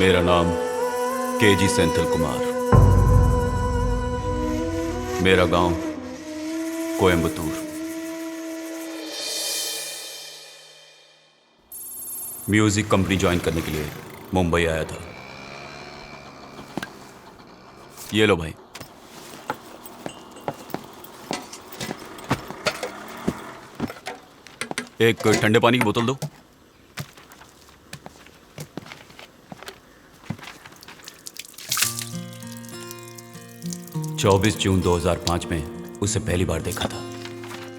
मेरा नाम केजी सेंथिल कुमार। मेरा गांव कोयम्बतूर। म्यूजिक कंपनी ज्वाइन करने के लिए मुंबई आया था। ये लो भाई। एक ठंडे पानी की बोतल दो। चौबीस जून 2005 में उसे पहली बार देखा था।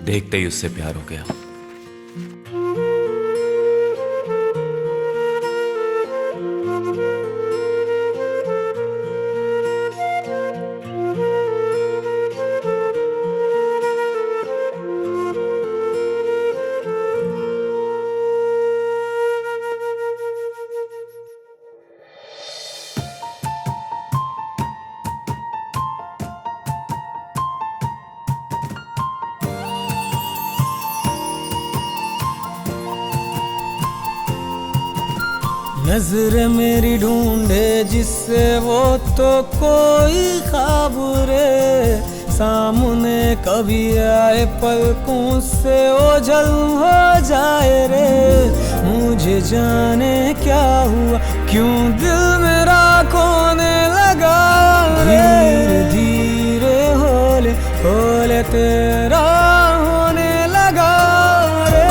देखते ही उससे प्यार हो गया। नजर मेरी ढूंढे जिससे वो तो कोई ख्वाब रे सामने कभी आए पलकों से ओझल हो जाए रे। मुझे जाने क्या हुआ क्यों दिल मेरा खोने लगा रे। धीरे धीरे होले होले तेरा होने लगा रे।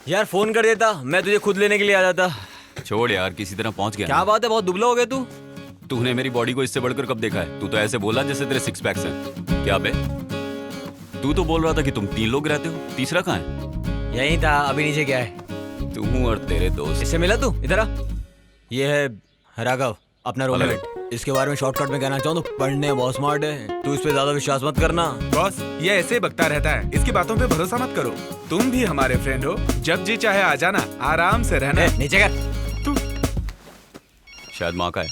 यार फोन कर देता, मैं तुझे खुद लेने के लिए आ जाता। छोड़ यार, किसी तरह पहुंच गया। क्या बात है, बहुत दुबला हो गया तू। तूने मेरी बॉडी को इससे बढ़कर कब देखा है? तू तो ऐसे बोला जैसे तेरे सिक्स पैक्स हैं। क्या बे? तू तो बोल रहा था कि तुम 3 लोग रहते हो, तीसरा कहाँ है? यही था, अभी नीचे गया है। तुम और तेरे दोस्त। इससे मिला तू? इधर आ। ये है राघव, अपना रूममेट। इसके बारे में शॉर्टकट में कहना चाहूँ तो पढ़ने में बहुत स्मार्ट है। तू इस पे ज्यादा विश्वास मत करना। बॉस, ये ऐसे ही बकता रहता है, इसकी बातों पे भरोसा मत करो। तुम भी हमारे फ्रेंड हो, जब जी चाहे आ जाना, आराम से रहना। नीचे कर। तू शायद माँ का है।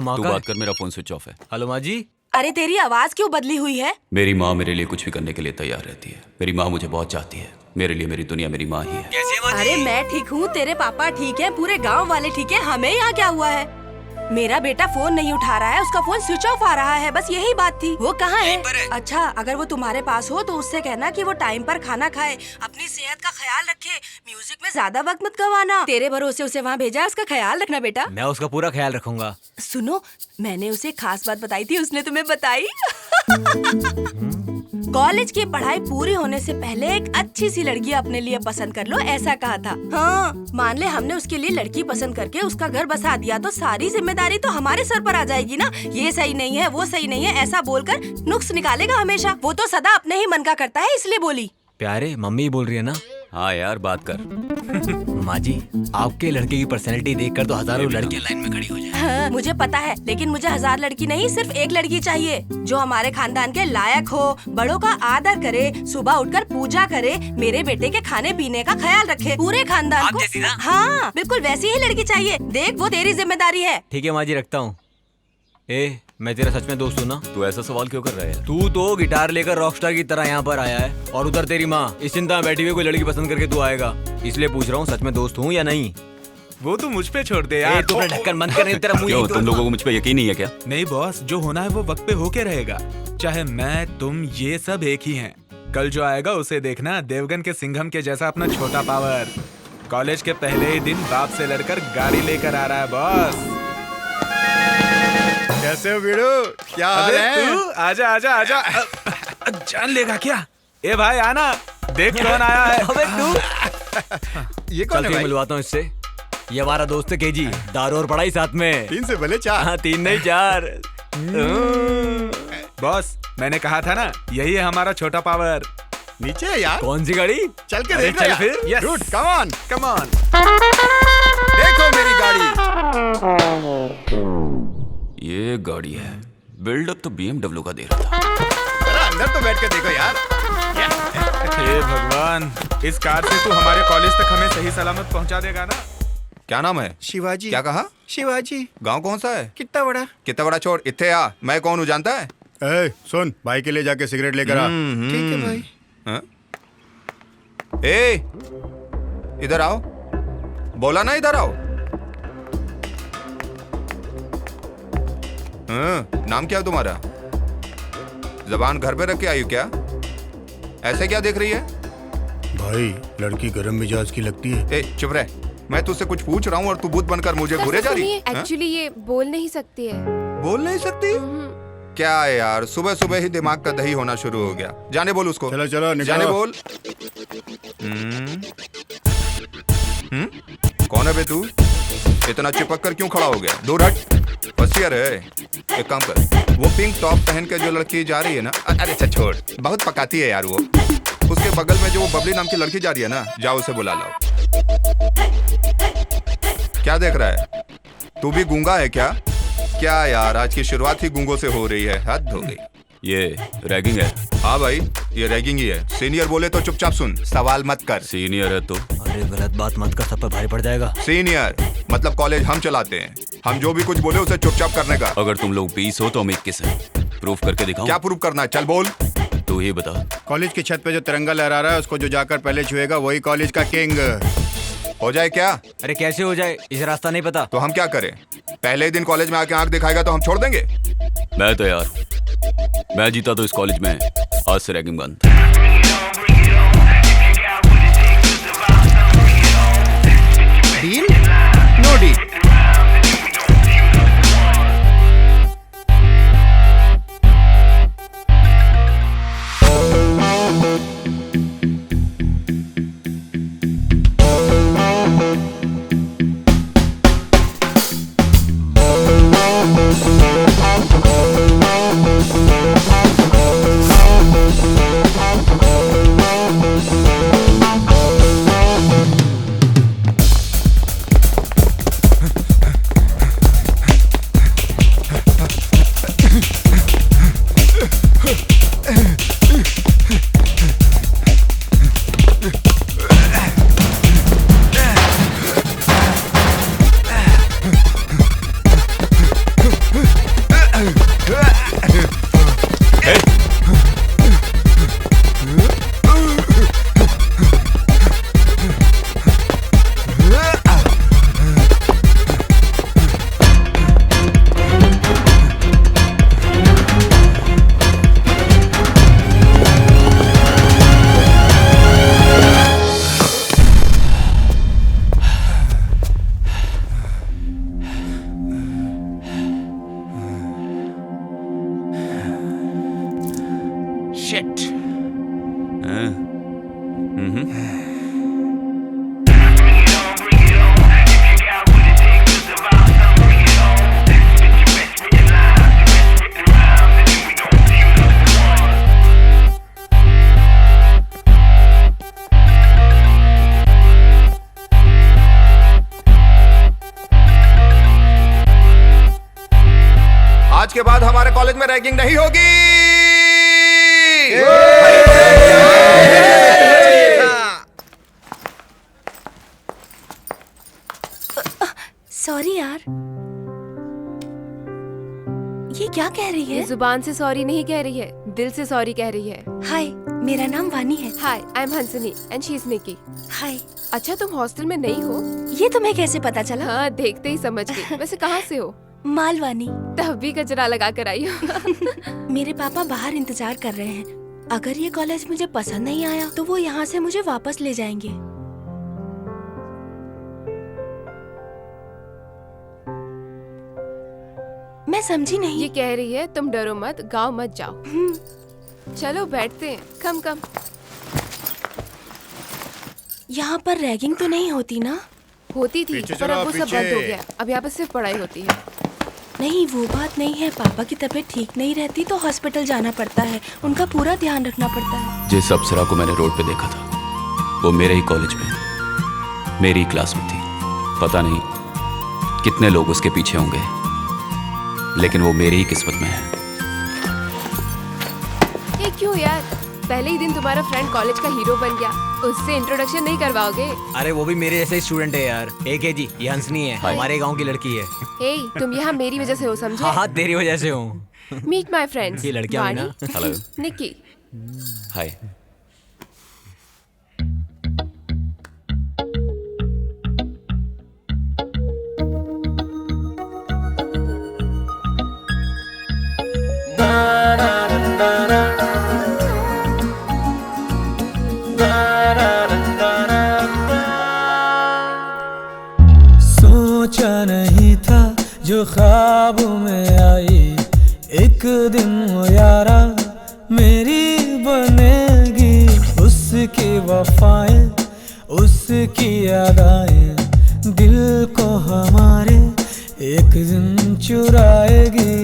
माँ तू का बात कर, मेरा फोन स्विच ऑफ है। हेलो माँ जी। अरे तेरी आवाज क्यों बदली हुई है? मेरी माँ मेरे लिए कुछ भी करने के लिए तैयार रहती है। मेरी माँ मुझे बहुत चाहती है। मेरे लिए मेरी दुनिया मेरी माँ ही है। कैसी है माँ जी? अरे मैं ठीक हूँ, तेरे पापा ठीक है, पूरे गांव वाले ठीक है, हमें यहाँ क्या हुआ है? मेरा बेटा फोन नहीं उठा रहा है, उसका फोन स्विच ऑफ आ रहा है, बस यही बात थी। वो कहाँ है? अच्छा, अगर वो तुम्हारे पास हो तो उससे कहना कि वो टाइम पर खाना खाए, अपनी सेहत का ख्याल रखे, म्यूजिक में ज्यादा वक्त मत गवाना। तेरे भरोसे उसे वहाँ भेजा है, उसका ख्याल रखना बेटा। मैं उसका पूरा ख्याल रखूंगा। सुनो, मैंने उसे खास बात बताई थी, उसने तुम्हें बताई? कॉलेज की पढ़ाई पूरी होने से पहले एक अच्छी सी लड़की अपने लिए पसंद कर लो, ऐसा कहा था। हाँ, मान ले हमने उसके लिए लड़की पसंद करके उसका घर बसा दिया तो सारी जिम्मेदारी तो हमारे सर पर आ जाएगी ना। ये सही नहीं है, वो सही नहीं है, ऐसा बोलकर नुक्स निकालेगा हमेशा। वो तो सदा अपने ही मन का करता है, इसलिए बोली। प्यारे, मम्मी बोल रही है ना? हाँ यार, बात कर। माँ जी, आपके लड़के की पर्सनैलिटी देखकर तो हजारों लड़कियां लाइन में खड़ी हो जाए। हाँ, मुझे पता है, लेकिन मुझे 1000 लड़की नहीं, सिर्फ एक लड़की चाहिए जो हमारे खानदान के लायक हो, बड़ों का आदर करे, सुबह उठकर पूजा करे, मेरे बेटे के खाने पीने का ख्याल रखे, पूरे खानदान को। जैसी ना? हाँ, बिल्कुल वैसी ही लड़की चाहिए। देख, वो तेरी जिम्मेदारी है। ठीक है माँ जी, रखता हूँ। ए, मैं तेरा सच में दोस्त हूँ ना? तू ऐसा सवाल क्यों कर रहा है? तू तो गिटार लेकर रॉकस्टार की तरह यहाँ पर आया है और उधर तेरी माँ इस चिंता में बैठी हुई कोई लड़की पसंद करके तू आएगा। इसलिए पूछ रहा हूँ, सच में दोस्त हूँ या नहीं? वो तू मुझ पे छोड़ दे यार। तू अपना ढक्कन बंद कर, तेरा मुंह क्यों, यहीं तुम लोगों को मुझ पे यकीन नहीं है क्या? नहीं बॉस, जो होना है वो वक्त पे होके रहेगा। चाहे मैं, तुम, ये सब एक ही हैं। कल जो आएगा उसे देखना, देवगन के सिंघम के जैसा अपना छोटा पावर। कॉलेज के पहले ही दिन बाप से लड़कर गाड़ी लेकर आ रहा है बॉस। कैसे हो वीरू? क्या हाल अबे है? तू आजा आजा आजा। जान लेगा क्या? ए भाई आना, देख कौन आया है। अबे तू ये कौन चल है फिर भाई? मिलवाता हूँ इससे। ये हमारा दोस्त है केजी, दारू और पढ़ाई साथ में। 3 से भले 4। हाँ, 3 नहीं 4। बॉस, मैंने कहा था ना, यही है हमारा छोटा पावर। नीचे है यार। कौन सी गाड़ी? चल के अरे देख लो चल यार। फिर। Yes. Dude, come on। Come on. देखो मेरी गाड़ी। ये गाड़ी है, बिल्डअप तो BMW का दे रहा था। अरे अंदर तो बैठ के देखो यार। हे भगवान, इस कार से तू हमारे कॉलेज तक हमें सही सलामत पहुंचा देगा ना? क्या नाम है? शिवाजी। क्या कहा? शिवाजी। गांव कौन सा है? कितना बड़ा? कितना बड़ा छोड़, इत्थे आ। मैं कौन हूँ जानता है? ए, सुन, भाई के लिए जाके सिगरेट लेकर आ। ठीक है भाई। हाँ? ए, इधर आओ। बोला ना इधर आओ। हाँ, नाम क्या है तुम्हारा? जबान घर पे रख के आई हो क्या? ऐसे क्या देख रही है? भाई, लड़की गरम मिजाज की लगती है। ए, चुप रह। मैं तुझसे कुछ पूछ रहा हूँ और तू भूत बनकर मुझे घूरे जा रही है। एक्चुअली ये बोल नहीं सकती है। बोल नहीं सकती? क्या है यार, सुबह सुबह ही दिमाग का दही होना शुरू हो गया। जाने बोल उसको। चलो चलो निकलो। जाने बोल। कौन है बे तू? इतना चिपक कर क्यों खड़ा हो गया? दूर हट। होशियार है। एक काम कर, वो पिंक टॉप पहन के जो लड़की जा रही है ना, अरे अच्छा छोड़, बहुत पकाती है यार वो। उसके बगल में जो वो बबली नाम की लड़की जा रही है ना, जाओ उसे बुला लाओ। क्या देख रहा है? तू भी गूंगा है क्या? क्या यार, आज की शुरुआत ही गूंगों से हो रही है, हद हो गई। ये रैगिंग है। हाँ भाई, ये रैगिंग ही है। सीनियर बोले तो चुपचाप सुन, सवाल मत कर। सीनियर है तो अरे गलत बात मत कर, सब पर भारी पड़ जाएगा। सीनियर मतलब कॉलेज हम चलाते हैं। हम जो भी कुछ बोले उसे चुपचाप करने का। अगर तुम लोग 20 हो तो हम 21 हैं। प्रूफ करके दिखाऊं? क्या प्रूफ करना है? चल बोल। तू ही बता। कॉलेज की छत पे जो तिरंगा लहरा रहा है, उसको जो जाकर पहले छुएगा वही कॉलेज का किंग। हो जाए क्या? अरे कैसे हो जाए, इसे रास्ता नहीं पता। तो हम क्या करें? पहले ही दिन कॉलेज में आके आंख दिखाएगा तो हम छोड़ देंगे? मैं तैयार। मैं जीता तो इस कॉलेज में आज से रैगिंग बंद। डील? No deal. आज के बाद हमारे कॉलेज में रैगिंग नहीं होगी। सॉरी यार। ये क्या कह रही ये है? जुबान से सॉरी नहीं कह रही है, दिल से सॉरी कह रही है। हाय, मेरा नाम वानी है। Hi, I am Hansini and she is Nikki. Hi. अच्छा, तुम हॉस्टल में नहीं हो? ये तुम्हें कैसे पता चला? हाँ, देखते ही समझ गई। वैसे कहाँ से हो? मालवानी। तब भी कचरा लगा कर आई हो। मेरे पापा बाहर इंतजार कर रहे हैं। अगर ये कॉलेज मुझे पसंद नहीं आया तो वो यहाँ से मुझे वापस ले जाएंगे। मैं समझी नहीं। ये कह रही है तुम डरो मत, गाँव मत जाओ। चलो बैठते हैं। कम कम। यहाँ पर रैगिंग तो नहीं होती ना? होती थी पीछे पर चलो, अब वो सब पीछे। बंद हो गया। अब यहाँ पर सिर्फ पढ़ाई होती है। नहीं, वो बात नहीं है। पापा की तबीयत ठीक नहीं रहती तो हॉस्पिटल जाना पड़ता है। उनका पूरा ध्यान रखना पड़ता है। जिस अप्सरा को मैंने रोड पे देखा था वो मेरे ही कॉलेज में मेरी क्लास में थी। पता नहीं कितने लोग उसके पीछे होंगे, लेकिन वो मेरी ही किस्मत में है। ये क्यों यार, पहले ही दिन तुम्हारा फ्रेंड कॉलेज का हीरो बन गया, उससे इंट्रोडक्शन नहीं करवाओगे? अरे वो भी मेरे जैसे स्टूडेंट है यार। एक है जी, ये हंसनी है, हमारे गांव की लड़की है। हे, तुम यहाँ मेरी वजह से हो, समझे? हाँ, तेरी वजह से हूँ। Meet my friends. ये लड़कियां हुई ना। हेलो, निक्की। हाय। सोचा नहीं था जो ख्वाब में आई, एक दिन वो यारा मेरी बनेगी। उसकी वफाएं, उसकी अदाएं दिल को हमारे एक दिन चुराएगी।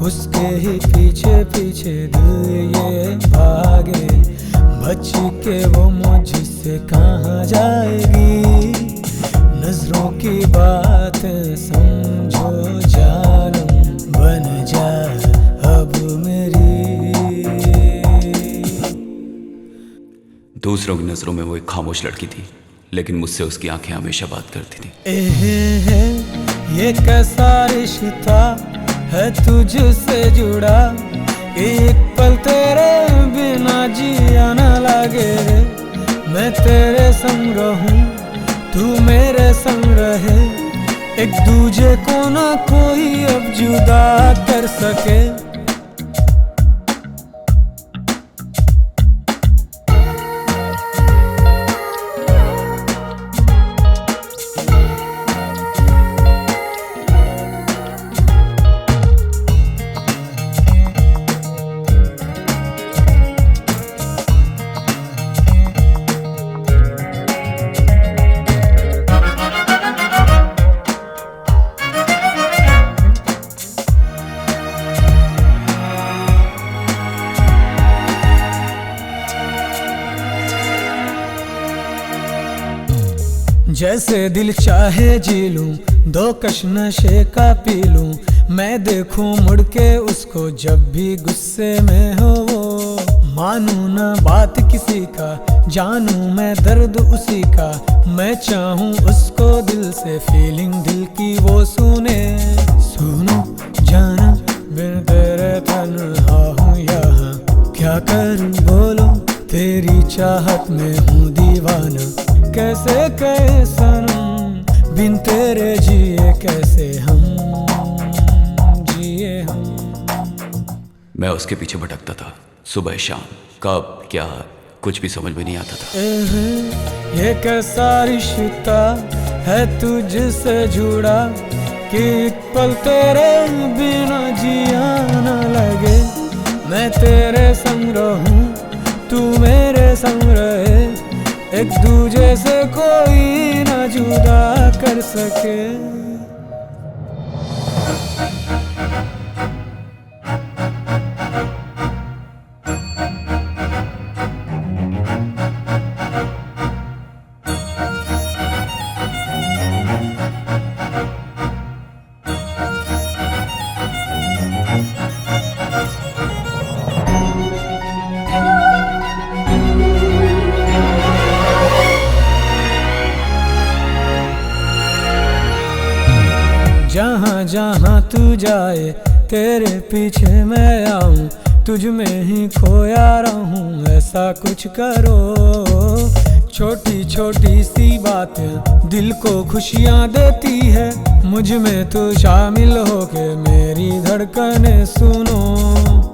उसके ही पीछे पीछे दिल ये भागे, बच के वो मुझसे कहाँ जाएगी। नजरों की बातें समझो जानम, बन जा अब मेरी। दूसरों की नजरों में वो एक खामोश लड़की थी, लेकिन मुझसे उसकी आंखें हमेशा बात करती थी। है ये कैसा रिश्ता है तुझसे जुड़ा, एक पल तेरे बिना जिया न लगे। मैं तेरे संग रहूं, तू मेरे संग रहे, एक दूजे को ना कोई अब जुदा कर सके। जैसे दिल चाहे जी लूं, दो कश नशे का पी लूं। मैं देखूं मुड़ के उसको जब भी गुस्से में हो वो। मानूं ना बात किसी का, जानूं मैं दर्द उसी का। मैं चाहूं उसको दिल से, फीलिंग दिल की वो सुने। सुनो जाना बिन तेरे तन्हा हूँ यहाँ, क्या करूं बोलो तेरी चाहत में हूँ दीवाना। कैसे कहे सनम बिन तेरे जिए, कैसे हम जिए हम। मैं उसके पीछे भटकता था, सुबह शाम, कब क्या कुछ भी समझ में नहीं आता था। ये कैसा रिश्ता है तुझसे जुड़ा, कि एक पल तेरे बिना जिया न लगे। मैं तेरे संग रहूं, तू मेरे संग रहे, एक दूजे से कोई ना जुदा कर सके। जहाँ जहाँ तू जाए तेरे पीछे मैं आऊं, तुझ में ही खोया रहूं, ऐसा कुछ करो। छोटी छोटी सी बातें दिल को खुशियाँ देती है, मुझ में तू शामिल होके मेरी धड़कनें सुनो।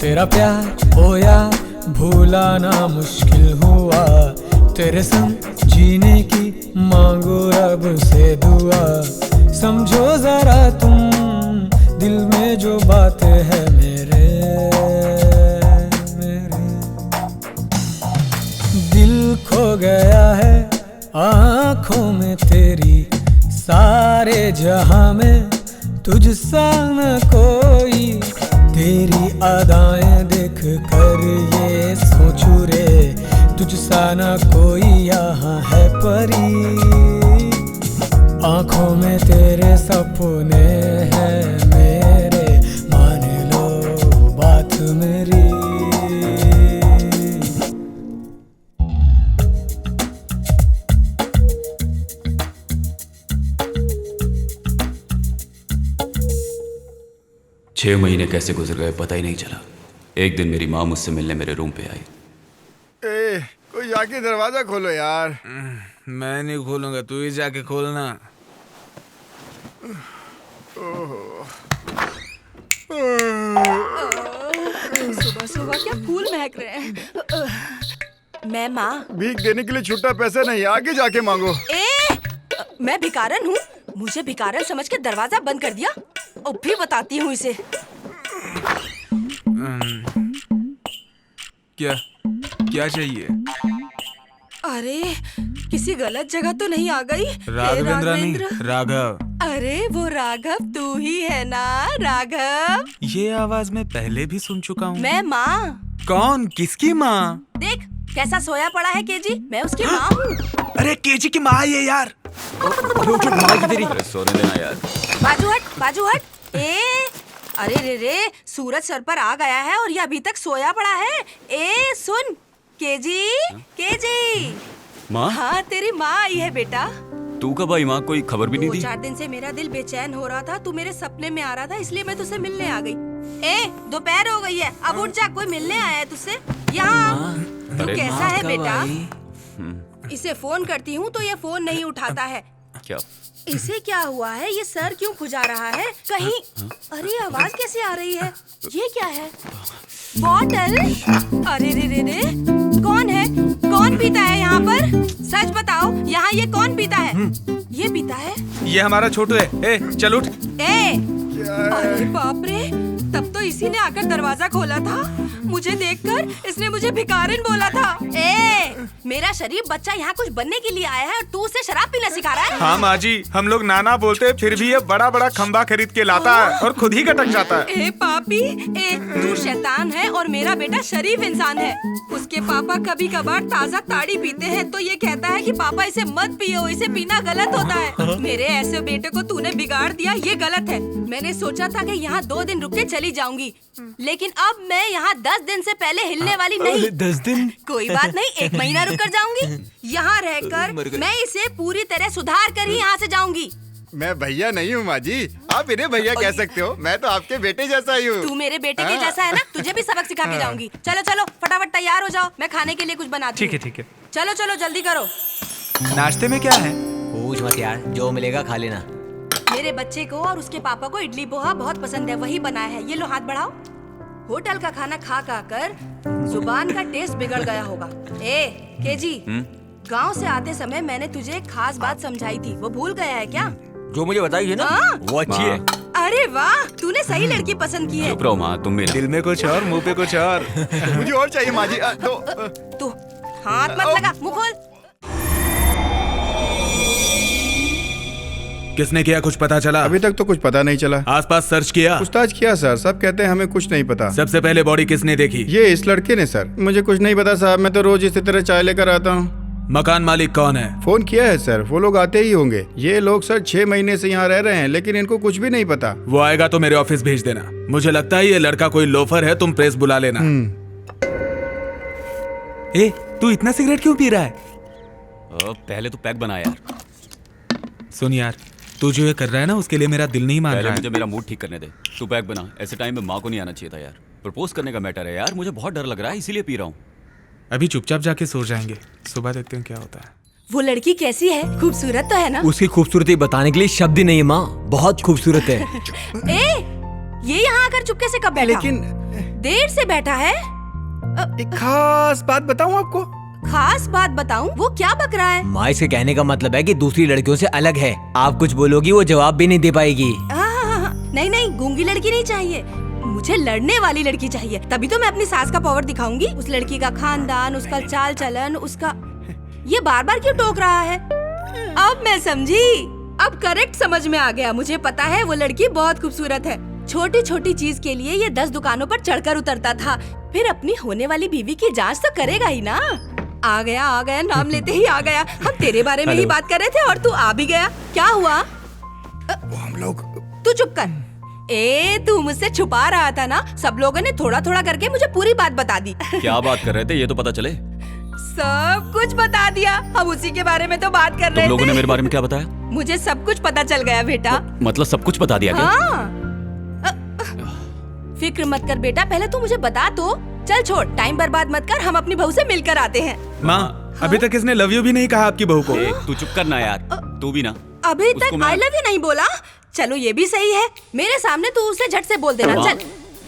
तेरा प्यार ओ यार भूला ना मुश्किल हुआ, तेरे संग जीने की मांगो रब से दुआ। समझो जरा तुम दिल में जो बातें है मेरे दिल खो गया है आँखों में तेरी, सारे जहां में तुझसा न कोई। तेरी अदाएं देख कर ये सोचूं रे, तुझसा न कोई यहाँ है परी। आंखों में तेरे सपने हैं मेरे, मान लो बात मेरी। छह महीने कैसे गुजर गए पता ही नहीं चला। एक दिन मेरी माँ मुझसे मिलने मेरे रूम पे आई। ए, कोई जाके दरवाजा खोलो यार। मैं नहीं खोलूंगा, तू ही जाके खोलना। सुबह सुबह क्या फूल महक रहे हैं। मैं माँ। भीख देने के लिए छुट्टा पैसा नहीं, आगे जाके मांगो। मैं भिखारन हूँ? मुझे भिखारन समझ के दरवाजा बंद कर दिया। अब भी बताती हूँ इसे। क्या क्या चाहिए? अरे किसी गलत जगह तो नहीं आ गई? राघवेंद्र नहीं, राघव। अरे वो राघव तू ही है ना? राघव, ये आवाज मैं पहले भी सुन चुका हूँ। मैं माँ। कौन? किसकी माँ? देख कैसा सोया पड़ा है केजी, मैं उसकी माँ हूँ। अरे केजी की माँ ये यार। अरे सोने देना यार। बाजू हट। अरे रे सूरज सर पर आ गया है और ये अभी तक सोया पड़ा है। सुन केजी। माँ? हाँ तेरी माँ आई है बेटा। तू कब आई माँ? कोई खबर भी नहीं दी? 4 दिन से मेरा दिल बेचैन हो रहा था, तू मेरे सपने में आ रहा था, इसलिए मैं तुझसे मिलने आ गई। दोपहर हो गई है, अब उठ जा, कोई मिलने आया है तुझसे। यहाँ तू कैसा है बेटा? इसे फोन करती हूँ तो ये फोन नहीं उठाता है। क्या? इसे क्या हुआ है? ये सर क्यों खुजा रहा है कहीं? अरे आवाज कैसे आ रही है? ये क्या है? बॉटल? अरे रे कौन है? कौन पीता है यहाँ पर? सच बताओ, यहाँ ये कौन पीता है? ये पीता है? ये हमारा छोटू है। चल उठ। अरे बाप रे, तब तो इसी ने आकर दरवाजा खोला था। मुझे देखकर इसने मुझे भिखारिन बोला था। मेरा शरीफ बच्चा यहाँ कुछ बनने के लिए आया है और तू उसे शराब पीना सिखा रहा है? हाँ माँ जी, हम लोग नाना बोलते फिर भी ये बड़ा बड़ा खंबा खरीद के लाता है और खुद ही कटक जाता है। पापी, तू शैतान है और मेरा बेटा शरीफ इंसान है। उसके पापा कभी कभार ताजा ताड़ी पीते हैं तो ये कहता है कि पापा इसे मत पियो, इसे पीना गलत होता है। मेरे ऐसे बेटे को तूने बिगाड़ दिया, ये गलत है। मैंने सोचा था कि यहाँ 2 दिन रुक के चली जाऊंगी, लेकिन अब मैं यहाँ 10 दिन से पहले हिलने वाली नहीं। 10 दिन? कोई बात नहीं, 1 महीना रुक कर जाऊंगी। यहाँ रहकर मैं इसे पूरी तरह सुधार कर ही यहाँ से जाऊंगी। मैं भैया नहीं हूँ माँ जी, आप इन्हें भैया कह सकते हो। मैं तो आपके बेटे जैसा ही हूँ। तू मेरे बेटे के जैसा है ना, तुझे भी सबक सिखा के जाऊंगी। चलो फटाफट तैयार हो जाओ, मैं खाने के लिए कुछ बनाती हूँ। ठीक है। चलो जल्दी करो। नाश्ते में क्या है? पूछ मत यार, जो मिलेगा खा लेना। मेरे बच्चे को और उसके पापा को इडली पोहा बहुत पसंद है, वही बनाया है। ये लो हाथ बढ़ाओ। होटल का खाना खा कर जुबान का टेस्ट बिगड़ गया होगा। केजी, गांव से आते समय मैंने तुझे एक खास बात समझाई थी, वो भूल गया है क्या? जो मुझे बताई है ना, वो अच्छी है। अरे वाह, तूने सही लड़की पसंद की है। चुप रहो माँ, तुम भी ना। दिल में कुछ और, मुंह पे कुछ और। मुझे और चाहिए माँ जी। तू हाथ मत लगा, मुंह खोल। किसने किया, कुछ पता चला? अभी तक तो कुछ पता नहीं चला। आसपास सर्च किया? पूछताछ किया सर, सब कहते हैं हमें कुछ नहीं पता। सबसे पहले बॉडी किसने देखी? ये इस लड़के ने सर। मुझे कुछ नहीं पता साहब, मैं तो रोज इसी तरह चाय लेकर आता हूँ। मकान मालिक कौन है? फोन किया है सर, वो लोग आते ही होंगे। ये लोग सर 6 महीने से यहाँ रह रहे हैं, लेकिन इनको कुछ भी नहीं पता। वो आएगा तो मेरे ऑफिस भेज देना। मुझे लगता है ये लड़का कोई लोफर है, तुम प्रेस बुला लेना। तू इतना सिगरेट क्यों पी रहा है? पहले तो पैक बना यार। सुन यार, तू जो ये कर रहा है ना, उसके लिए मेरा दिल नहीं मान पहले रहा है। मुझे मेरा मूड ठीक करने दे। तू पैक बना। ऐसे टाइम में माँ को नहीं आना चाहिए था यार। प्रपोज करने का मैटर है यार, मुझे बहुत डर लग रहा है, इसीलिए पी रहा हूँ। अभी चुपचाप जाके सो जाएंगे, सुबह देखते हैं क्या होता है। वो लड़की कैसी है? खूबसूरत तो है ना? उसकी खूबसूरती बताने के लिए शब्द ही नहीं है माँ, बहुत खूबसूरत है। ये यहाँ आकर चुपके से कब बैठा? लेकिन देर से बैठा है। एक खास बात बताऊं आपको? खास बात बताऊं? वो क्या बक रहा है? माँ, इसके कहने का मतलब है कि दूसरी लड़कियों से अलग है। आप कुछ बोलोगी वो जवाब भी नहीं दे पाएगी। नहीं, गूंगी लड़की नहीं चाहिए, मुझे लड़ने वाली लड़की चाहिए। तभी तो मैं अपनी सास का पावर दिखाऊंगी। उस लड़की का खानदान, उसका चाल चलन, उसका ये बार बार क्यों टोक रहा है? अब मैं समझी, अब करेक्ट समझ में आ गया। मुझे पता है वो लड़की बहुत खूबसूरत है। छोटी छोटी चीज के लिए ये 10 दुकानों पर चढ़कर उतरता था, फिर अपनी होने वाली बीवी की जांच तो करेगा ही ना। आ गया नाम लेते ही आ गया। हम तेरे बारे में ही बात कर रहे थे और तू आ भी गया। क्या हुआ? वो हम लोग तू चुप कर। तू मुझसे छुपा रहा था ना। सब लोगों ने थोड़ा थोड़ा करके मुझे पूरी बात बता दी। क्या बात कर रहे थे ये तो पता चले। सब कुछ बता दिया। हम उसी के बारे में तो बात कर रहे तुम लोगों थे। ने मेरे बारे में क्या बताया? मुझे सब कुछ पता चल गया बेटा। मतलब सब कुछ बता दिया क्या? हाँ। फिक्र मत कर बेटा, पहले तू मुझे बता तो। चल छोड़, टाइम बर्बाद मत कर, हम अपनी बहू से मिलकर आते हैं। माँ, अभी तक इसने लव यू भी नहीं कहा आपकी बहू को। तू चुप करना यार, तू भी ना। अभी उसको तक मैं- आई लव यू नहीं बोला। चलो ये भी सही है, मेरे सामने तू उसे झट से बोल देना। माँ, चल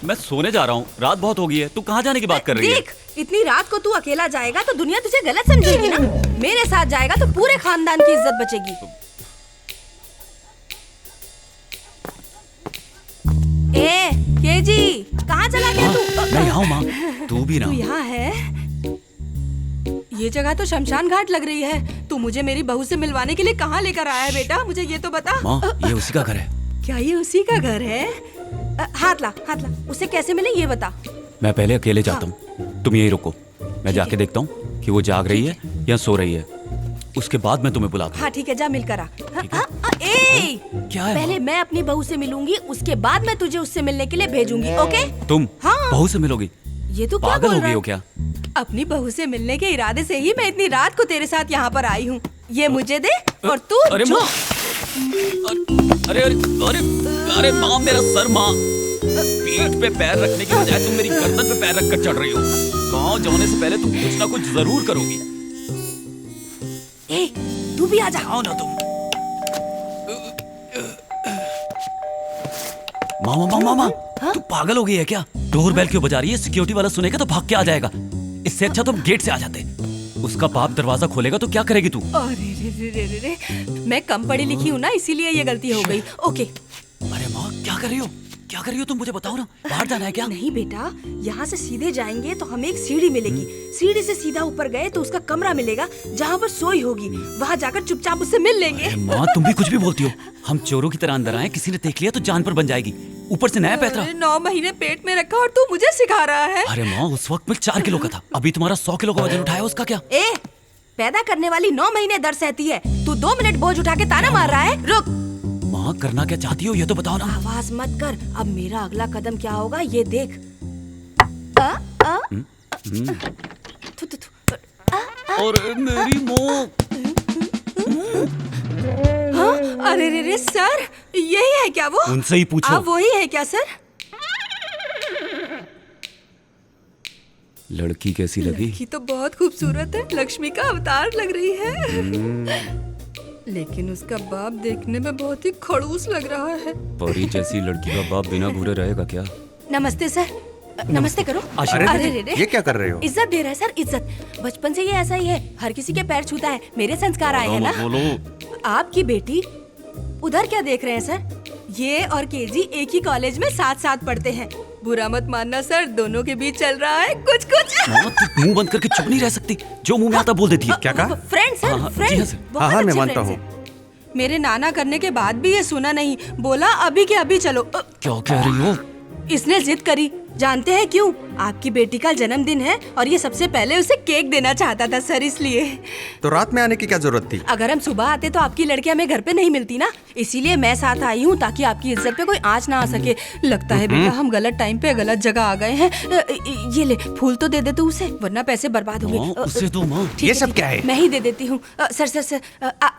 मैं सोने जा रहा हूँ, रात बहुत हो गई है। तू कहाँ जाने की बात कर रही है? देख, इतनी रात को तू अकेला जाएगा तो दुनिया तुझे गलत समझेगी ना। मेरे साथ जाएगा तो पूरे खानदान की इज्जत बचेगी। केजी, कहाँ चला गया तू? मैं यहाँ हूँ माँ, तू भी ना। तू यहाँ है? ये जगह तो शमशान घाट लग रही है। तू मुझे मेरी बहू से मिलवाने के लिए कहाँ लेकर आया है बेटा? मुझे ये तो बता। माँ, ये उसी का घर है। क्या ये उसी का घर है? हाथ ला। उसे कैसे मिले ये बता। मैं पहले अकेले जाता हूँ, तुम यहीं रुको। मैं जाके देखता हूँ कि वो जाग रही है या सो रही है। उसके बाद मैं तुम्हें बुलाता हूँ। हाँ ठीक है, जा मिलकर आ। ठीक है। क्या है पहले माँ? मैं अपनी बहू से मिलूंगी, उसके बाद मैं तुझे उससे मिलने के लिए भेजूंगी। ओके? तुम हाँ। बहू से मिलोगी? ये तू क्या पागल बोल हो रहा गई है? हो क्या? अपनी बहू से मिलने के इरादे से ही मैं इतनी रात को तेरे साथ यहाँ पर आई हूँ। ये मुझे दे और तू अरे जो- माँ, अरे अरे अरे अरे माँ, मेरा सर माँ। पीठ पे पैर रखने की बजाय तुम मेरी गर्दन पे पैर रखकर चढ़ रही हो। गाँव जाने से पहले तुम कुछ ना कुछ जरूर करोगी। तू भी आ जा। आओ ना तुम। मामा मामा, तू पागल हो गई है क्या? डोर बेल क्यों बजा रही है? सिक्योरिटी वाला सुनेगा तो भाग के आ जाएगा। इससे अच्छा तुम गेट से आ जाते। उसका बाप दरवाजा खोलेगा तो क्या करेगी तू? अरे रे, मैं कम पढ़ी लिखी हूँ ना, इसीलिए ये गलती हो गई। ओके। अरे माँ, क्या कर रही हो? क्या कर रही हो तुम? मुझे बताओ ना। बाहर जाना है क्या? नहीं बेटा, यहाँ से सीधे जाएंगे तो हमें एक सीढ़ी मिलेगी। सीढ़ी से सीधा ऊपर गए तो उसका कमरा मिलेगा जहाँ पर सोई होगी। वहाँ जाकर चुपचाप उससे मिल लेंगे। अरे माँ, तुम भी कुछ भी बोलती हो। हम चोरों की तरह अंदर आए, किसी ने देख लिया तो जान पर बन जाएगी। ऊपर से नया पैतरा। 9 महीने पेट में रखा और तू मुझे सिखा रहा है। अरे माँ, उस वक्त मैं 4 किलो का था। अभी तुम्हारा 100 किलो का वजन उठाया, उसका क्या? पैदा करने वाली 9 महीने दर्द सहती है। तू 2 मिनट बोझ उठा के ताना मार रहा है। रुक। माँ, करना क्या चाहती हो ये तो बताओ ना। आवाज मत कर। अब मेरा अगला कदम क्या होगा ये देख। थु, थु, थु। और मेरी माँ। अरे रे सर, यही है क्या वो? उनसे ही पूछो। आप वही है क्या सर? लड़की कैसी लगी? लड़की तो बहुत खूबसूरत है, लक्ष्मी का अवतार लग रही है। लेकिन उसका बाप देखने में बहुत ही खड़ूस लग रहा है। परी जैसी लड़की का बाप बिना घूरे रहेगा क्या? नमस्ते सर। नमस्ते करो। अरे रे ये क्या कर रहे हो? इज्जत दे रहा है सर, इज्जत। बचपन से ये ऐसा ही है, हर किसी के पैर छूता है। मेरे संस्कार आए हैं ना। बोलो। आपकी बेटी उधर क्या देख रहे हैं सर? ये और केजी एक ही कॉलेज में साथ साथ पढ़ते हैं। बुरा मत मानना सर, दोनों के बीच चल रहा है कुछ कुछ। माँ, तू मुंह बंद करके चुप नहीं रह सकती। जो मुंह में आता बोल देती है। क्या कहा? फ्रेंड सर, हाँ, हाँ, फ्रेंड। जी हाँ सर। बहुत हाँ, मैं अच्छे मानता friends हूँ। हैं। मेरे नाना करने के बाद भी ये सुना नहीं, बोला अभी के अभी चलो। क्या कह रही हो? इसने जिद करी। जानते हैं क्यों? आपकी बेटी का जन्मदिन है और ये सबसे पहले उसे केक देना चाहता था सर, इसलिए। तो रात में आने की क्या जरूरत थी? अगर हम सुबह आते तो आपकी लड़की हमें घर पे नहीं मिलती ना, इसीलिए मैं साथ आई हूँ ताकि आपकी इज्जत पे कोई आंच ना आ सके। लगता है बेटा हम गलत टाइम पे गलत जगह आ गए हैं। ये ले, फूल तो दे दे तू उसे, वरना पैसे बर्बाद माँ, होंगे। उसे दो माँ। ठीक ये सब ठीक क्या है? मैं ही दे देती हूँ। सर सर सर,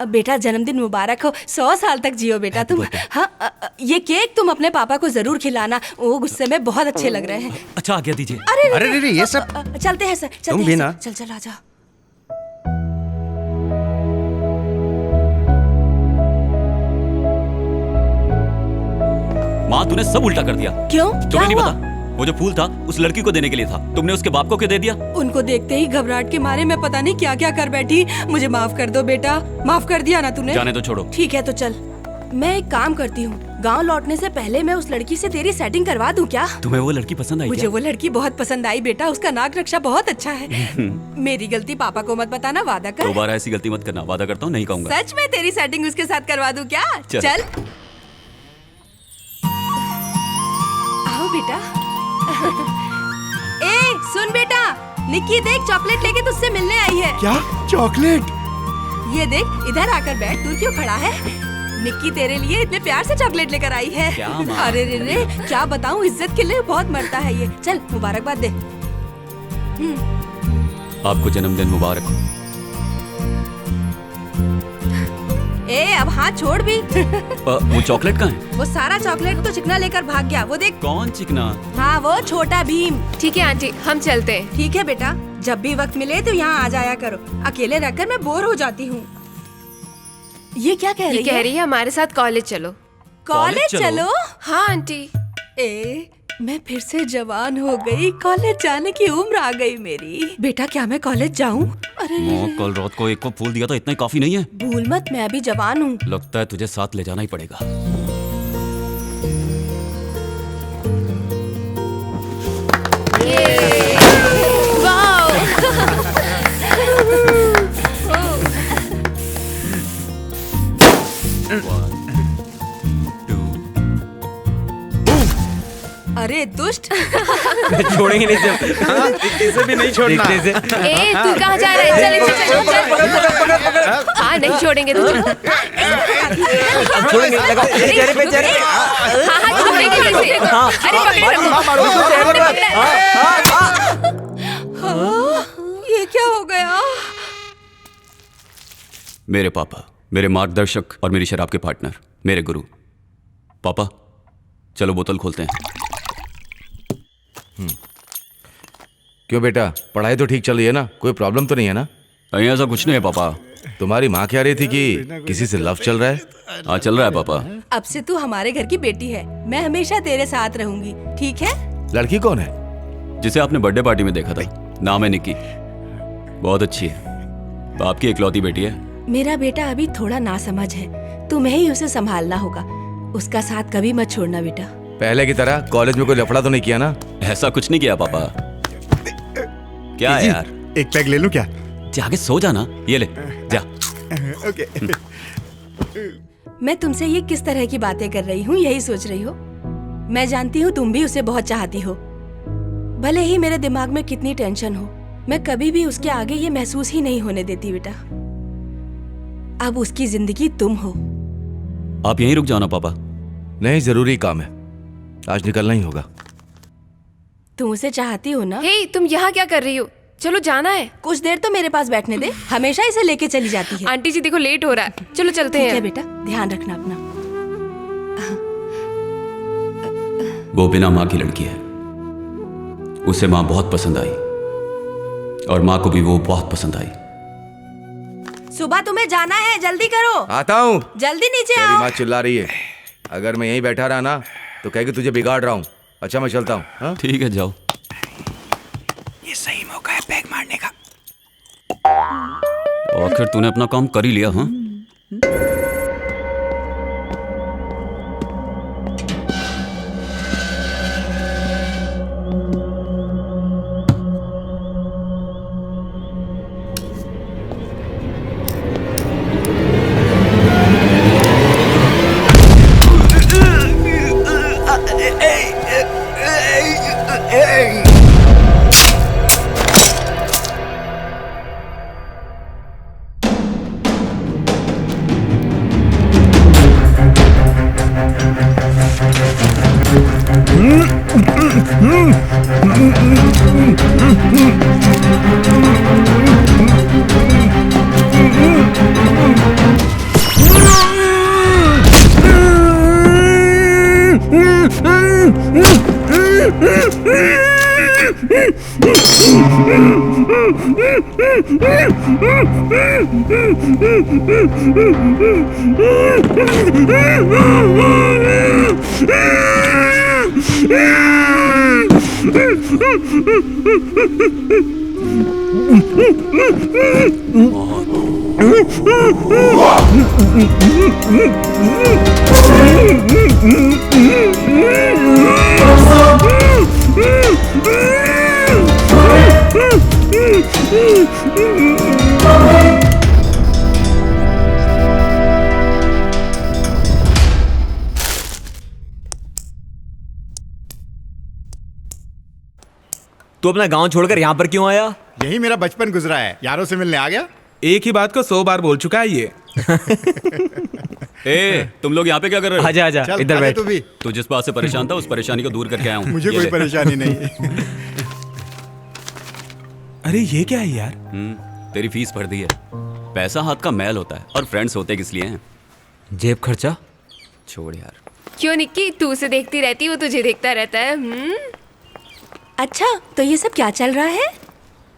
बेटा जन्मदिन मुबारक हो, 100 साल तक जियो बेटा तुम। हाँ, ये केक तुम अपने पापा को जरूर खिलाना, वो गुस्से में बहुत अच्छे लग रहे हैं। अच्छा, आज्ञा दीजिए। अरे रे, ये सब चलते हैं सर, चलते तुम हैं भी सर। ना? चल चल आजा। माँ, तूने सब उल्टा कर दिया। क्यों? क्या तुम्हें नहीं हुआ? पता? वो जो फूल था उस लड़की को देने के लिए था, तुमने उसके बाप को क्यों दे दिया? उनको देखते ही घबराहट के मारे मैं पता नहीं क्या क्या कर बैठी। मुझे माफ कर दो बेटा। माफ कर दिया ना तूने? जाने दो, छोड़ो। ठीक है तो चल। मैं एक काम करती हूँ, गांव लौटने से पहले मैं उस लड़की से तेरी सेटिंग करवा दूं क्या? तुम्हें वो लड़की पसंद आई मुझे क्या? वो लड़की बहुत पसंद आई बेटा, उसका नाक रक्षा बहुत अच्छा है। मेरी गलती पापा को मत बताना, वादा कर। दोबारा ऐसी गलती मत करना, वादा करता हूँ नहीं कहूँगा। सच में तेरी सेटिंग उसके साथ करवा दूं क्या? चल। चल आओ बेटा। ए सुन बेटा, निक्की देख, चॉकलेट लेके तुझसे मिलने आई है। क्या चॉकलेट? ये देख, इधर आकर बैठ। तू क्यों खड़ा है? निक्की तेरे लिए इतने प्यार से चॉकलेट लेकर आई है। क्या माँ? अरे रे रे, क्या बताऊँ, इज्जत के लिए बहुत मरता है ये। चल मुबारकबाद दे। आपको जन्मदिन मुबारक हो। ए अब हाथ छोड़ भी। वो चॉकलेट कहाँ है? वो सारा चॉकलेट तो चिकना लेकर भाग गया। वो देख। कौन चिकना? हाँ वो छोटा भीम। ठीक है आंटी, हम चलते हैं। ठीक है बेटा, जब भी वक्त मिले तो यहाँ आ जाया करो। अकेले रहकर मैं बोर हो जाती हूँ। ये क्या कह ये रही कह है? रही है हमारे साथ कॉलेज चलो। कॉलेज चलो? हाँ आंटी। ए मैं फिर से जवान हो गई। कॉलेज जाने की उम्र आ गई मेरी। बेटा क्या मैं कॉलेज जाऊँ? अरे माँ, कल रात को एक को फूल दिया था, इतना ही काफी नहीं है? भूल मत, मैं अभी जवान हूँ। लगता है तुझे साथ ले जाना ही पड़ेगा। अरे दुष्ट। छोड़ेंगे नहीं जब। हाँ, इसे भी नहीं छोड़ना। ए तू कहाँ जा रहा है? चल चल। हाँ नहीं छोड़ेंगे तुझे। छोड़ेंगे, लगा चेहरे पे चेहरे। हाँ हाँ छोड़ेंगे तुझे। अरे पकड़ ये क्या हो गया? मेरे पापा, मेरे मार्गदर्शक और मेरी शराब के पार्टनर, मेरे गुरु। पापा चलो बोतल खोलते हैं। क्यों बेटा, पढ़ाई तो ठीक चल रही है ना? कोई प्रॉब्लम तो नहीं है ना? नहीं ऐसा कुछ नहीं है पापा। तुम्हारी माँ कह रही थी कि किसी से लव चल रहा है। हाँ चल रहा है पापा। अब से तू हमारे घर की बेटी है। मैं हमेशा तेरे साथ रहूंगी, ठीक है? लड़की कौन है? जिसे आपने बर्थडे पार्टी में देखा था, नाम है निक्की। बहुत अच्छी है, आपकी इकलौती बेटी है। मेरा बेटा अभी थोड़ा नासमझ है, तुम्हें ही उसे संभालना होगा। उसका साथ कभी मत छोड़ना बेटा। पहले की तरह कॉलेज में कोई लफड़ा तो नहीं किया ना? ऐसा कुछ नहीं किया पापा। क्या है यार? एक पैक ले लूं क्या? जाके सो जाना। ये ले जा। ओके। मैं तुमसे ये किस तरह की बातें कर रही हूँ, यही सोच रही हो? मैं जानती हूँ तुम भी उसे बहुत चाहती हो। भले ही मेरे दिमाग में कितनी टेंशन हो, मैं कभी भी उसके आगे ये महसूस ही नहीं होने देती बेटा। अब उसकी जिंदगी तुम हो। आप यहीं रुक जाओ ना पापा। नहीं, जरूरी काम है, आज निकलना ही होगा। तुम उसे चाहती हो ना? हे तुम यहाँ क्या कर रही हो? चलो जाना है। कुछ देर तो मेरे पास बैठने दे। हमेशा इसे लेके चली जाती है। आंटी जी देखो लेट हो रहा है, चलो चलते ठीक है हैं। बेटा, ध्यान रखना अपना। वो बिना माँ की लड़की है। उसे माँ बहुत पसंद आई और माँ को भी वो बहुत पसंद आई। सुबह तुम्हें जाना है, जल्दी करो। आता हूँ। जल्दी नीचे तेरी आओ। माँ चिल्ला रही है, अगर मैं यहीं बैठा रहा ना तो कहेगी तुझे बिगाड़ रहा हूँ। अच्छा मैं चलता हूँ। हाँ? ठीक है जाओ। ये सही मौका है पैक मारने का। आखिर तूने अपना काम कर ही लिया। हाँ तू अपना गांव छोड़कर यहाँ पर क्यों आया? यही मेरा बचपन गुजरा है, यारों से मिलने आ गया। एक ही बात को 100 बार बोल चुका है ये। ए, तुम लोग यहाँ पे क्या कर रहे हो? आजा आजा, चल इधर आजा बैठ। तू भी। तू जिस बात से परेशान था उस परेशानी को दूर करके आया हूँ। मुझे ये कोई ले। परेशानी नहीं है। अरे ये क्या है यार? तेरी फीस भर दी है। पैसा हाथ का मैल होता है और फ्रेंड्स होते किस लिए हैं? जेब खर्चा? छोड़ यार। क्यों निक्की, तू उसे देखती रहती, वो तुझे देखता रहता है। अच्छा, तो ये सब क्या चल रहा है?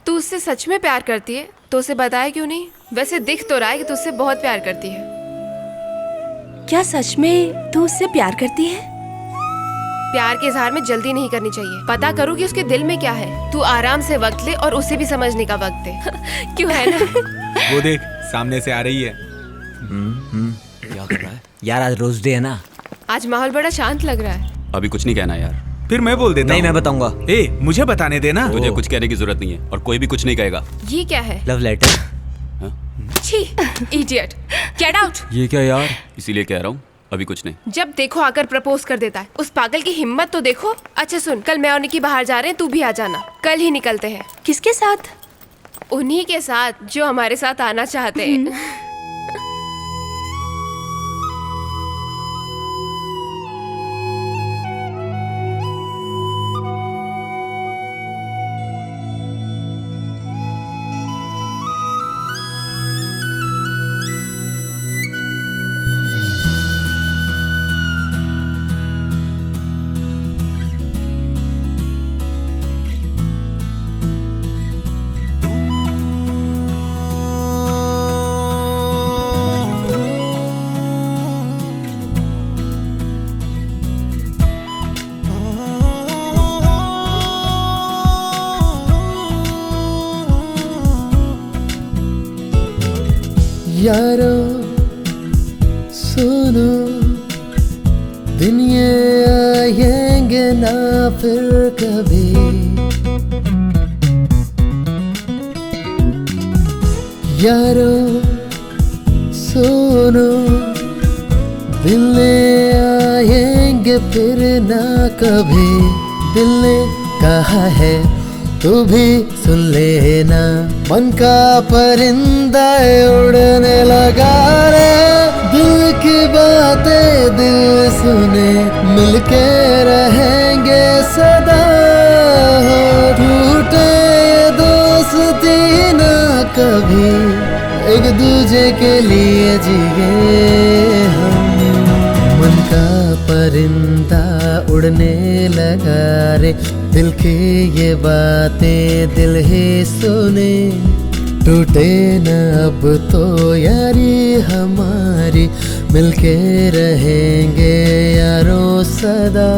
तू उससे सच में प्यार करती है तो उसे बताया क्यों नहीं? वैसे दिख तो रहा है कि तू उससे बहुत प्यार करती है। क्या सच में तू उससे प्यार करती है? प्यार के इजहार में जल्दी नहीं करनी चाहिए। पता करो कि उसके दिल में क्या है। तू आराम से वक्त ले और उसे भी समझने का वक्त दे। क्यों है ना? वो देख सामने से आ रही है। क्या कर रहा है? यार आज रोज डे है ना। आज माहौल बड़ा शांत लग रहा है। अभी कुछ नहीं कहना यार। फिर मैं बोल देता नहीं, हूँ। मैं बताऊंगा। ए, मुझे बताने देना। तुझे कुछ कहने की जरूरत नहीं है और कोई भी कुछ नहीं कहेगा। ये क्या है? Love letter. छी, इडियट, गेट आउट। ये क्या यार? इसीलिए कह रहा हूँ अभी कुछ नहीं। जब देखो आकर प्रपोज कर देता है। उस पागल की हिम्मत तो देखो। अच्छा सुन, कल मैं और निकी बाहर जा रहे हैं, तू भी आ जाना। कल ही निकलते हैं। किसके साथ? उन्हीं के साथ जो हमारे साथ आना चाहते हैं। यारो सुनो, दिन ये आएंगे ना फिर कभी। यारो सुनो, दिन आएंगे फिर ना कभी। दिल ने कहा है तू भी सुन लेना। मन का परिंदा उड़ने लगा रे। दिल की बातें दिल सुने, मिलके रहेंगे सदा। टूटे ये दोस्ती ना कभी, एक दूजे के लिए जिए हम। मन का परिंदा उड़ने लगा रे। दिल की ये बातें दिल ही सुने। टूटे न अब तो यारी हमारी, मिलके रहेंगे यारों सदा।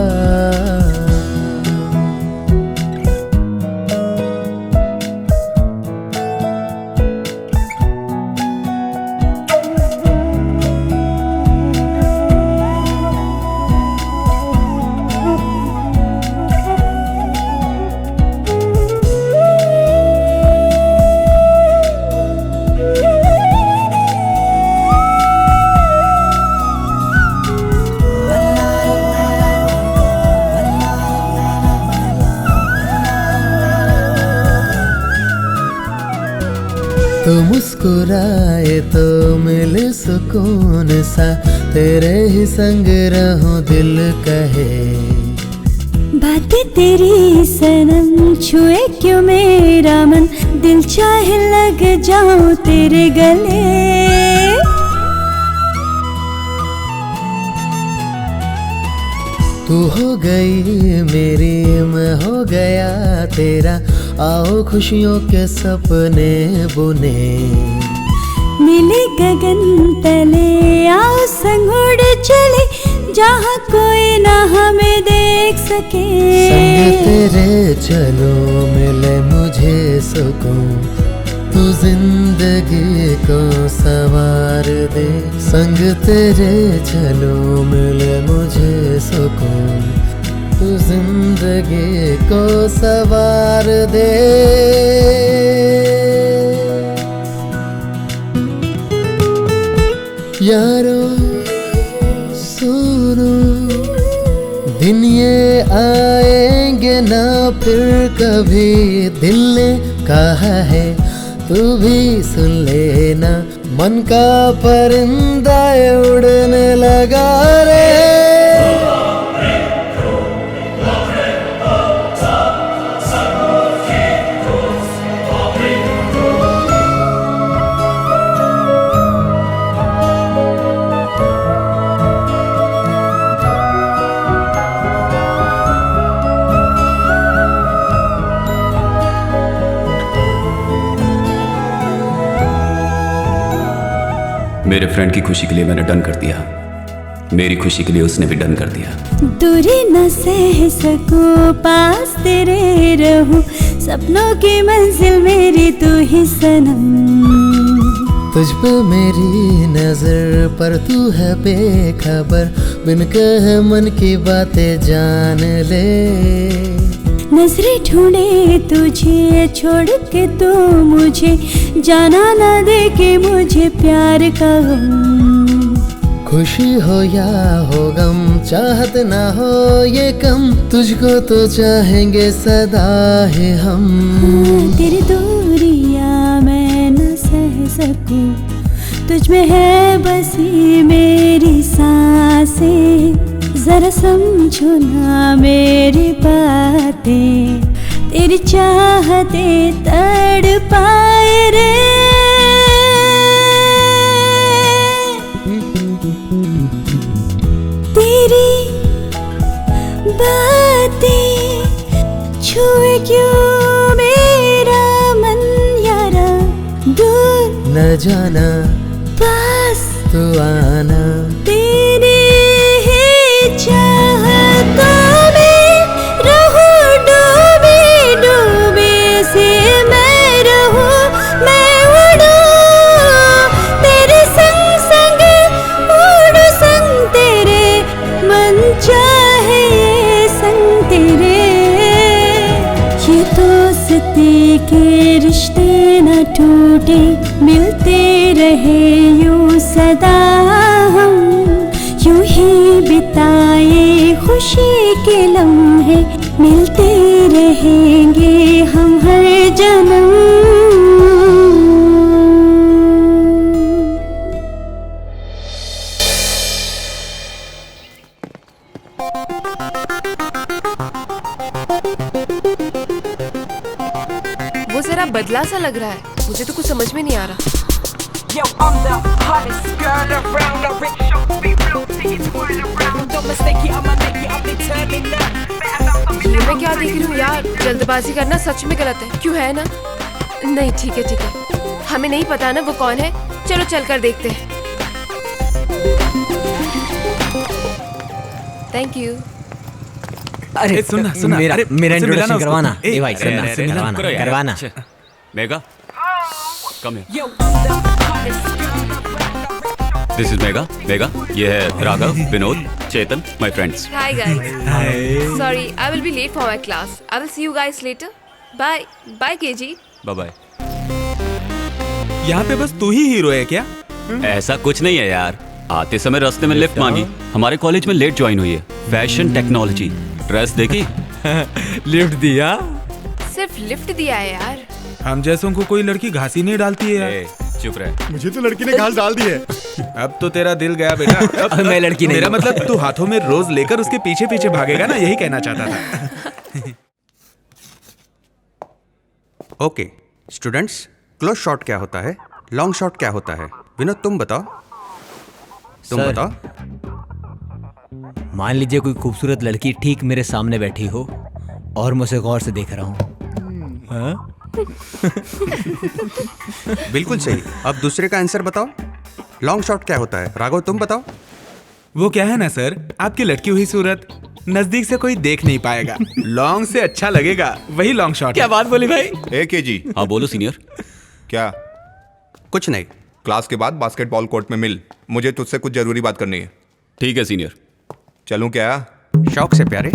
तो मुस्कुराए तो मिले सुकून सा। तेरे ही संग रहूं दिल कहे। बातें तेरी सनम छुए क्यों मेरा मन। दिल चाहे लग जाऊं तेरे गले। तू हो गई मेरी, मैं हो गया तेरा। आओ खुशियों के सपने बुने। मिले गगन तले आओ संग उड़ चले। जहाँ कोई ना हमें देख सके। संग तेरे चलो मिले मुझे सुकून। तू जिंदगी को संवार दे। संग तेरे चलो मिले मुझे सुकून। तू जिंदगी को संवार दे। यारो सुनो, दिन ये आएंगे ना फिर कभी, दिल ने कहा है तू भी सुन लेना, मन का परिंदा उड़ने लगा रे। मेरे फ्रेंड की खुशी के लिए मैंने डन कर दिया, मेरी खुशी के लिए उसने भी डन कर दिया। दूरी न सह सकूं, पास तेरे रहूं, सपनों की मंजिल मेरी तू ही सनम। तुझ पे मेरी नजर पर तू है बेखबर, बिन कहे मन की बातें जान ले। नजरें ढूंढे तुझे छोड़ के तू मुझे, जाना ना दे के मुझे प्यार का गम। खुशी हो या हो गम, चाहत ना हो ये कम, तुझको तो चाहेंगे सदा ही हम। तेरी दूरियां मैं न सह सकूं, तुझ में है बसी मेरी सांसें, जरा समझो ना मेरी बातें, तेरी चाहते तड़पाए रे। तेरी बातें छुए क्यों मेरा मन यारा, दूर न जाना पास तू आना। तेरी चाहतों में रहूं डूबे डूबे से मैं रहूं, मैं उड़ूं तेरे संग संग, उड़ूं संग तेरे, मन चाहे ये संग तेरे। ये दोस्ती के रिश्ते न टूटे, मिलते रहे यूं सदा हम, यूं ही बिताए खुशी के लम्हे, मिलते रहेंगे हम हर जन्म। वो जरा बदला सा लग रहा है, मुझे तो कुछ समझ में नहीं आ रहा। Yo, I'm the hottest girl around. The rich show be blue, see it twirl around. Don't mistake it, I'ma make it, I'm determined now. ये मैं क्या देख रही हूँ यार, जल्दबाजी करना सच में गलत है, क्यों है ना? नहीं ठीक है, हमें नहीं पता ना वो कौन है, चलो चल कर देखते हैं। Thank you. अरे सुनना सुनना, मेरा अरे मेरा मुझसे मिलाना इंट्रोडक्शन उसको। करवाना। ए, ए भाई सुनना अरे, अरे, करवाना करो यार। करवाना। Mega come Yo, I'm the hottest this is Mega. Mega ये है Raghav, Vinod, Chetan, my friends. Hi guys. Sorry, I will be late for my class. I will see you guys later. Bye. Bye KG. Bye bye. यहाँ पे बस तू ही hero है क्या? ऐसा कुछ नहीं है यार, आते समय रास्ते में लिफ्ट मांगी, हमारे कॉलेज में लेट ज्वाइन हुई है, फैशन टेक्नोलॉजी, ड्रेस देखी लिफ्ट दिया, सिर्फ लिफ्ट दिया है यार। हम जैसों को कोई लड़की घासी नहीं डालती है यार। चुप रहे। मुझे तो लड़की ने घास डाल दी है। अब तो तेरा दिल गया बेटा। अब मैं लड़की नहीं मेरा हूँ। मतलब तू हाथों में रोज लेकर उसके पीछे पीछे भागेगा ना, यही कहना चाहता था। ओके स्टूडेंट्स, क्लोज शॉट क्या होता है, लॉन्ग शॉट क्या होता है? विनोद तुम बताओ, तुम सर, बताओ। मान लीजिए कोई खूबसूरत लड़की ठीक मेरे सामने बैठी हो और मैं उसे गौर से देख रहा हूँ। हाँ? बिल्कुल सही। अब दूसरे का आंसर बताओ, लॉन्ग शॉट क्या होता है? राघव तुम बताओ। वो क्या है ना सर, आपकी लटकी हुई सूरत नजदीक से कोई देख नहीं पाएगा, लॉन्ग से अच्छा लगेगा, वही लॉन्ग शॉट। क्या बात बोली भाई? ए के जी। हाँ बोलो सीनियर। क्या? कुछ नहीं। क्लास के बाद बास्केटबॉल कोर्ट में मिल, मुझे तुझसे कुछ जरूरी बात करनी है। ठीक है सीनियर। चलूं क्या? शौक से प्यारे।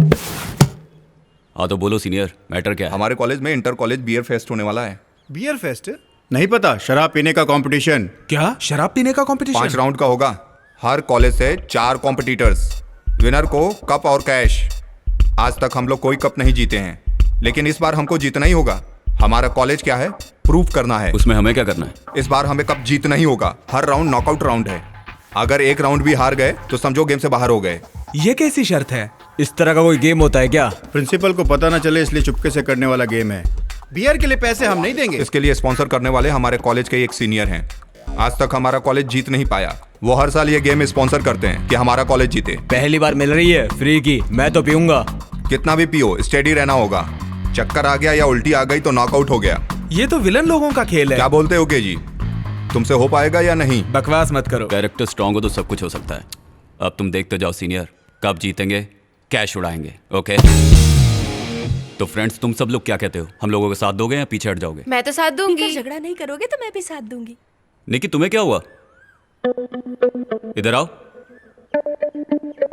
हाँ तो बोलो सीनियर, मैटर क्या है? हमारे कॉलेज में इंटर कॉलेज बियर फेस्ट होने वाला है। Beer fest? नहीं पता, शराब पीने का कंपटीशन। क्या शराब पीने का कंपटीशन? 5 राउंड का होगा, हर कॉलेज से 4 कॉम्पिटिटर्स, विनर को कप और कैश, आज तक हम लोग कोई कप नहीं जीते हैं, लेकिन इस बार हमको जीतना ही होगा। हमारा कॉलेज क्या है, प्रूव करना है। उसमें हमें क्या करना है? इस बार हमें कप जीतना ही होगा। हर राउंड नॉकआउट राउंड है। अगर एक राउंड भी हार गए तो समझो गेम से बाहर हो गए। ये कैसी शर्त है? इस तरह का कोई गेम होता है क्या? प्रिंसिपल को पता ना चले इसलिए चुपके से करने वाला गेम है। बियर के लिए पैसे हम नहीं देंगे। इसके लिए स्पॉन्सर करने वाले हमारे कॉलेज के एक सीनियर हैं। आज तक हमारा कॉलेज जीत नहीं पाया। वो हर साल ये गेम स्पॉन्सर करते हैं कि हमारा कॉलेज जीते। पहली बार मिल रही है फ्री की, मैं तो पीऊंगा। कितना भी पियो, स्टेडी रहना होगा। चक्कर आ गया या उल्टी आ गई तो नॉकआउट हो गया। ये तो विलन लोगों का खेल है। क्या बोलते हो जी, तुमसे हो पाएगा या नहीं? बकवास मत करो। कैरेक्टर स्ट्रांग हो तो सब कुछ हो सकता है। अब तुम देखते जाओ सीनियर, कब जीतेंगे, कैश उड़ाएंगे। ओके तो फ्रेंड्स, तुम सब लोग क्या कहते हो? हम लोगों के साथ दोगे या पीछे हट जाओगे? मैं तो साथ दूंगी। झगड़ा नहीं करोगे तो मैं भी साथ दूंगी। निकी, तुम्हें क्या हुआ? इधर आओ।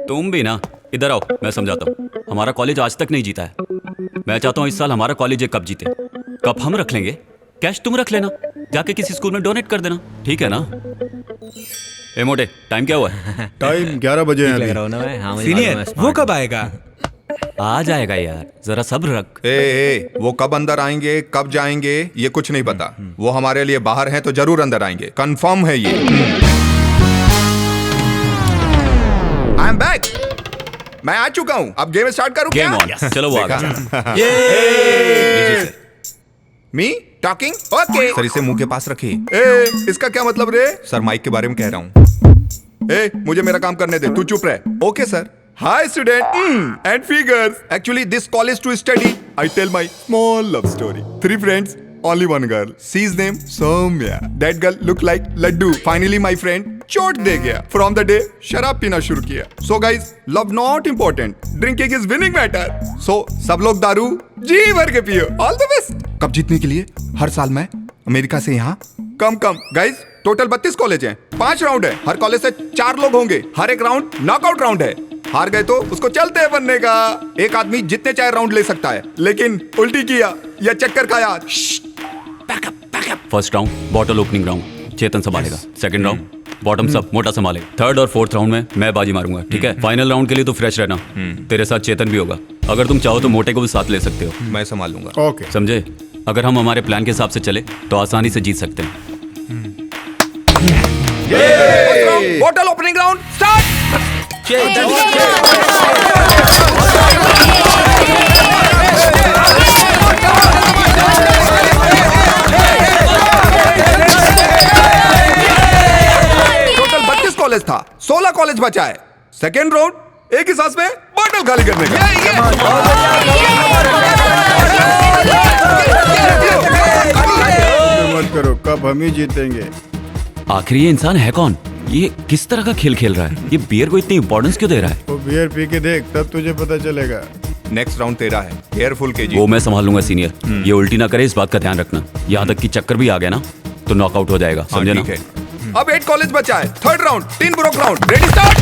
तुम भी ना, इधर आओ, मैं समझाता हूँ। हमारा कॉलेज आज तक नहीं जीता है। मैं चाहता हूँ इस साल हमारा कॉलेज एक कप जीते। कप हम रख लेंगे, कैश तुम रख लेना, जाके किसी स्कूल में डोनेट कर देना, ठीक है ना? ए मोटे, टाइम क्या हुआ है? टाइम 11 बजे है अभी। सीनियर, वो कब आएगा? आ जाएगा यार, जरा सब्र रख। वो कब अंदर आएंगे, कब जाएंगे, ये कुछ नहीं पता। वो हमारे लिए बाहर हैं तो जरूर अंदर आएंगे, कंफर्म है ये। I am back. मैं आ चुका हूँ। अब गेम स्टार्ट करूँ क्या? Game on. चलो वो आ गया। Me talking? ओके। सर इसे मुंह के पास रखिए। इसका क्या मतलब रे? सर माइक के बारे में कह रहा हूँ। मुझे मेरा काम करने दे, तू चुप रह। Okay sir. Hi student and figures. Actually this college to study. I tell my small love story. 3 friends, only one girl. She's name Soumya. That girl look like laddu. Finally my friend चोट दे गया। From the day शराब पीना शुरू किया। So guys, love not important. Drinking is winning matter. So सब लोग दारू जी भर के पियो। All the best. कब जीतने के लिए हर साल मैं अमेरिका से यहाँ कम गाइस टोटल 32 कॉलेज हैं, 5 राउंड है। हर कॉलेज से 4 लोग होंगे। हर एक राउंड नॉकआउट राउंड है। हार गए तो उसको चलते हैं बनने का। एक आदमी जितने चाहे राउंड ले सकता है, लेकिन उल्टी किया या चक्कर खाया। First round bottle opening round, Chetan संभालेगा। सेकंड राउंड बॉटम सब मोटा संभालेगा। थर्ड और फोर्थ राउंड में मैं बाजी मारूंगा, ठीक है? फाइनल राउंड के लिए तो फ्रेश रहना। तेरे साथ चेतन भी होगा। अगर तुम चाहो तो मोटे को भी साथ ले सकते हो। मैं संभाल लूंगा। ओके समझे? अगर हम हमारे प्लान के हिसाब से चले तो आसानी से जीत सकते हैं। Bottle opening round start. Total 32 college था, 16 कॉलेज बचा है। सेकेंड राउंड एक ही सांस में बॉटल खाली करने का। मत करो, कब हम ही जीतेंगे। आखिर ये इंसान है कौन? ये किस तरह का खेल खेल रहा है? ये बियर को इतनी इंपॉर्टेंस क्यों दे रहा है? वो बियर पी के देख, तब तुझे पता चलेगा। नेक्स्ट राउंड तेरा है, केयरफुल केजी। वो मैं संभाल लूंगा सीनियर। ये उल्टी ना करे, इस बात का ध्यान रखना। यहाँ तक कि चक्कर भी आ गया ना तो नॉकआउट हो जाएगा, समझे ना? अब 8 कॉलेज बचा है। Third round 3 broke round. Ready start.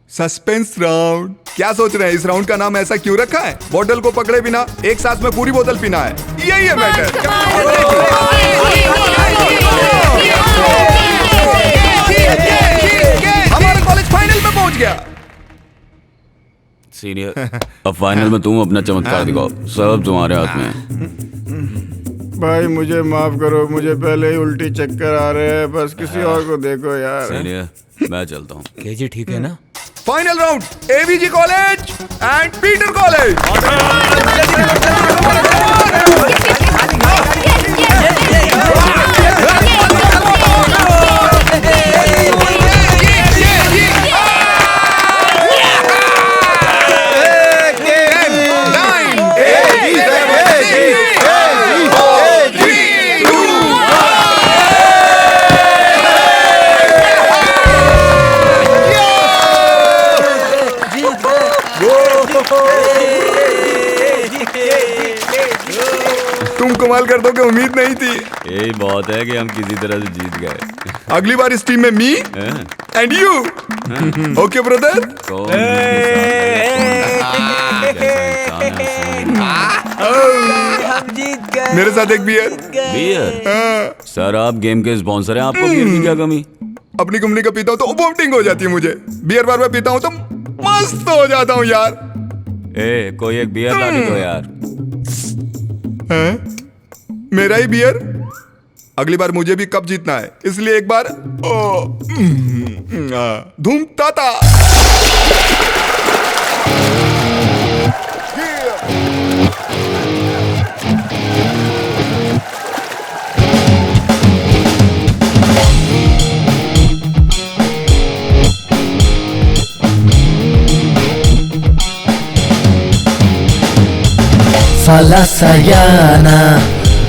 Suspense round. क्या सोच रहे हैं इस राउंड का नाम ऐसा क्यों रखा है? बॉटल को पकड़े बिना एक सांस में पूरी बोतल पीना है, यही है मैटर। हमारा कॉलेज फाइनल में पहुंच गया। सीनियर, अब फाइनल में तुम अपना चमत्कार दिखाओ, सब तुम्हारे हाथ में है। भाई मुझे माफ करो, मुझे पहले ही उल्टी चक्कर आ रहे हैं। बस किसी और को देखो यार। सीनियर, मैं चलता हूँ। केजी ठीक है ना? Final round AVG college and Peter college. तुम कमाल कर दोगे उम्मीद नहीं थी। यही बहुत है कि हम किसी तरह से जीत गए। अगली बार इस टीम में me and you. Okay brother. हम जीत मेरे साथ एक बियर। बियर? सर आप गेम के स्पॉन्सर हैं, आपको बियर की क्या कमी? अपनी कंपनी का पीता हूँ तो वोमिटिंग हो जाती है मुझे। बियर बार बार पीता हूँ तो मस्त हो जाता हूँ यार। कोई एक बियर ला दो यार। मेरा ही बियर? अगली बार मुझे भी कप जीतना है, इसलिए एक बार धूम ताता। साला सयाना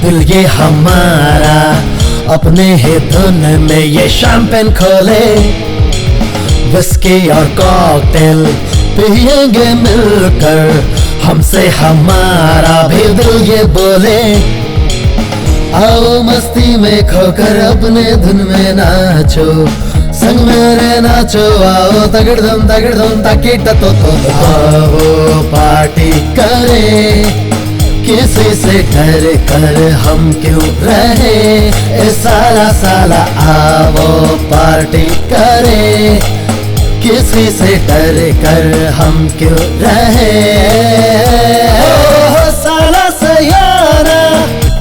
दिल ये हमारा, अपने ही धुन में ये शैंपेन खोले, विस्की और कॉकटेल पिएंगे मिलकर, हमसे हमारा भी दिल ये बोले। आओ मस्ती में खोकर अपने धुन में नाचो, संग मेरे नाचो, आओ तगड़दम ताकिट तो आओ पार्टी करें, किसी से डर कर हम क्यों रहे, ए साला साला आओ पार्टी करें, किसी से डर कर हम क्यों रहे। ओ साला सयाना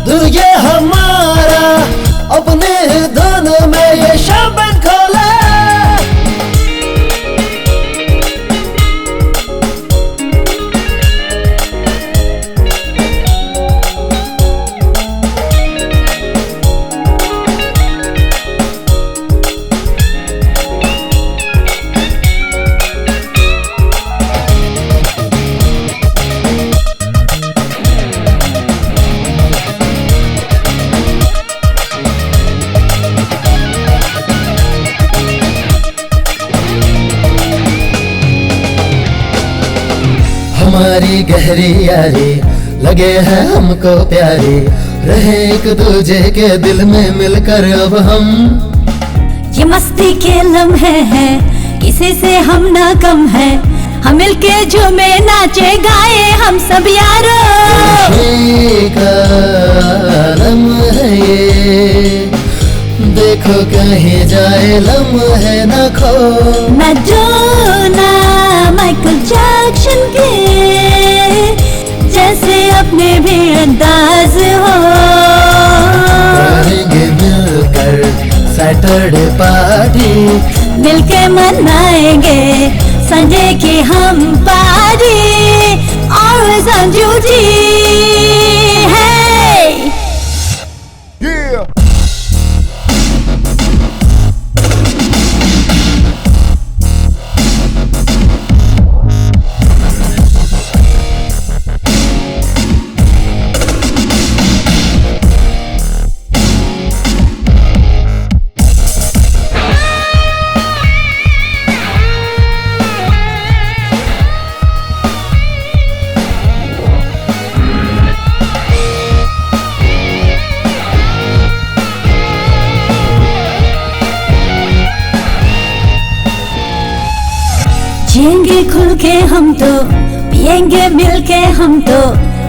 दिल ये हमारा, अपने धुन में ये शैंपेन खोले। हमारी गहरी यारी लगे हैं हमको प्यारी, रहे एक दूजे के दिल में मिलकर अब हम। ये मस्ती के लम्हे हैं, किसी से हम ना कम है, हम मिलके झूमे नाचे गाए हम सब यारो। खुशी का लम्हा है ये, देखो कहीं जाए लम्हे न खो। मैडोना माइकल जैक्सन के जैसे अपने भी अंदाज हो, करेंगे मिलकर सैटरडे पार्टी, मिलके मनाएंगे संडे की हम पार्टी, और संजू जी है। जिएंगे खुल के हम तो, पिएंगे मिल के हम तो,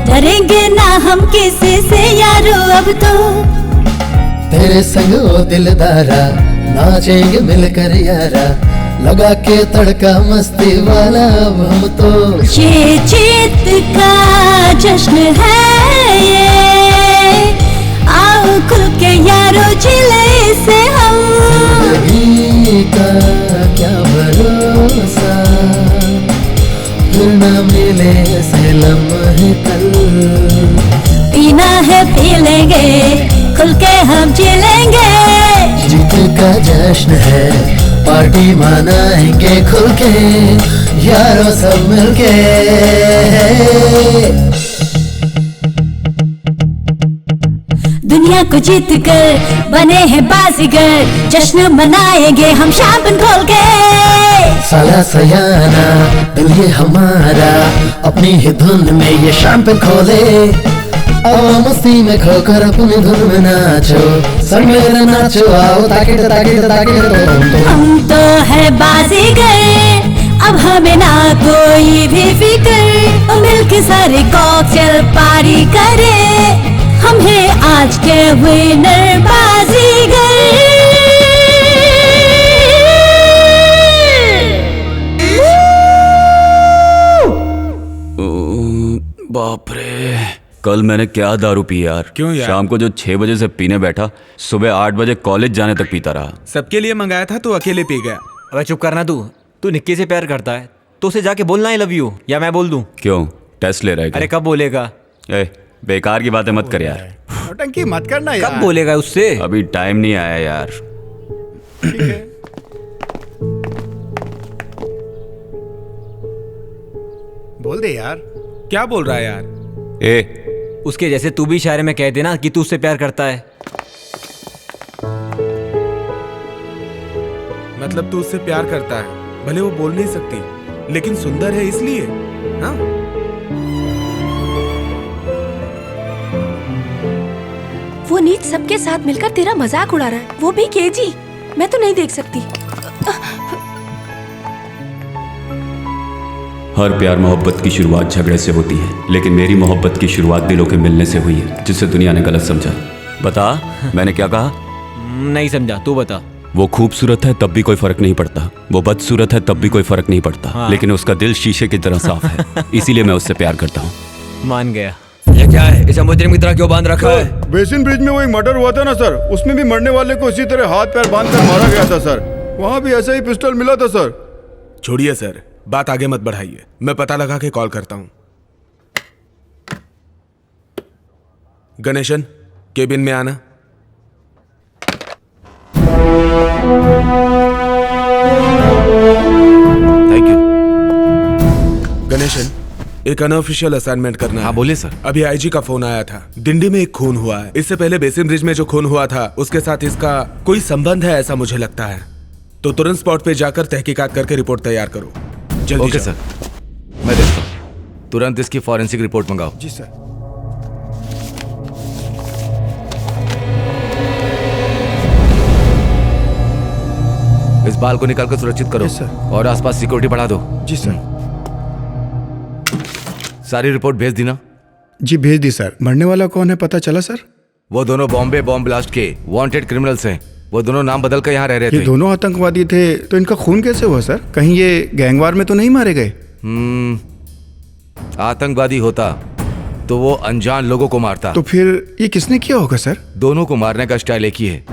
डरेंगे ना हम किसी से यारो अब तो। तेरे संग ओ दिलदारा नाचेंगे मिलकर यारा, लगा के तड़का मस्ती वाला अब हम तो। ये जीत का जश्न है ये, आओ खुल के यारो जिले से हम। जिंदगी का क्या भरोसा, फिर न मिले से लम्हे कल। पीना है पी लेंगे, खुल के हम जी लेंगे। जीत का जश्न है, पार्टी मनाएंगे खुल के, यारों सब मिलके। दुनिया को जीत कर बने हैं बाजीगर, जश्न मनाएंगे हम शैंपेन खोल के। साला सयाना दिल ये हमारा, अपनी ही धुन में ये शैंपेन खोले, आओ मस्ती में खोकर अपनी धुन में नाचो, संग मेरे नाचो, आओ ताकिट ताकिट ताकिट। हम तो है बाजीगर, अब हमें ना कोई भी फिक्र, मिलके सारे कॉकटेल पार्टी करे, हम हैं आज के विनर बाजीगर। बाप रे, कल मैंने क्या दारू पी यार। क्यों यार? शाम को जो 6 बजे से पीने बैठा, सुबह 8 बजे कॉलेज जाने तक पीता रहा। सबके लिए मंगाया था तो अकेले पी गया। अबे चुप करना तू निक्की से प्यार करता है तो उसे जाके बोलना आई लव यू, या मैं बोल दूं? क्यों, टेस्ट ले रहा है क्या? अरे कब बोलेगा? बेकार की बातें मत कर यार। नौटंकी मत करना यार। कब बोलेगा उससे? अभी टाइम नहीं आया यार। ठीक है। बोल दे यार। क्या बोल रहा है यार? उसके जैसे तू भी इशारे में कह देना कि तू उससे प्यार करता है। मतलब तू उससे प्यार करता है, भले वो बोल नहीं सकती लेकिन सुंदर है इसलिए। हाँ, वो नीच सबके साथ मिलकर तेरा मजाक उड़ा रहा है, वो भी केजी। मैं तो नहीं देख सकती। हर प्यार मोहब्बत की शुरुआत झगड़े से होती है, लेकिन मेरी मोहब्बत की शुरुआत दिलों के मिलने से हुई है, जिसे दुनिया ने गलत समझा। बता, मैंने क्या कहा? नहीं समझा, तू बता। वो खूबसूरत है तब भी कोई फर्क नहीं पड़ता, वो बदसूरत है तब भी कोई फर्क नहीं पड़ता। हाँ। लेकिन उसका दिल शीशे की तरह साफ है, इसीलिए मैं उससे प्यार करता हूँ। मान गया। ये क्या है? इसे मुजरिम की तरह क्यों बांध रखा है? बेसिन ब्रिज में वो एक मर्डर हुआ था ना सर, उसमें भी मरने वाले को इसी तरह हाथ पैर बांध कर मारा गया था सर। वहाँ भी ऐसा ही पिस्टल मिला था सर। छोड़िए सर, बात आगे मत बढ़ाइए, मैं पता लगा के कॉल करता हूँ। गणेशन, केबिन में आना। Thank you. गणेशन, एक अनऑफिशियल असाइनमेंट करना है। हाँ बोलिए सर। अभी आईजी का फोन आया था, डिंडी में एक खून हुआ है। इससे पहले बेसिन ब्रिज में जो खून हुआ था उसके साथ इसका कोई संबंध है ऐसा मुझे लगता है। तो तुरंत स्पॉट पे जाकर तहकीकात करके रिपोर्ट तैयार करो। जल्दी ओके जाओ। सर, मैं देखता हूँ। तुरंत इसकी फॉरेंसिक रिपोर्ट मंगाओ। जी सर। इस बाल को निकाल कर सुरक्षित करो और आसपास सिक्योरिटी बढ़ा दो। जी सर। सारी रिपोर्ट भेज दी ना? जी भेज दी सर। मरने वाला कौन है पता चला सर? वो दोनों बॉम्बे बॉम्ब ब्लास्ट के वांटेड क्रिमिनल्स हैं। वो दोनों नाम बदल कर यहाँ रह रहे थे। ये दोनों आतंकवादी थे, तो इनका खून कैसे हुआ सर? कहीं ये गैंगवार में तो नहीं मारे गए? आतंकवादी होता तो वो अनजान लोगों को मारता। तो फिर ये किसने किया होगा सर? दोनों को मारने का स्टाइल एक ही है,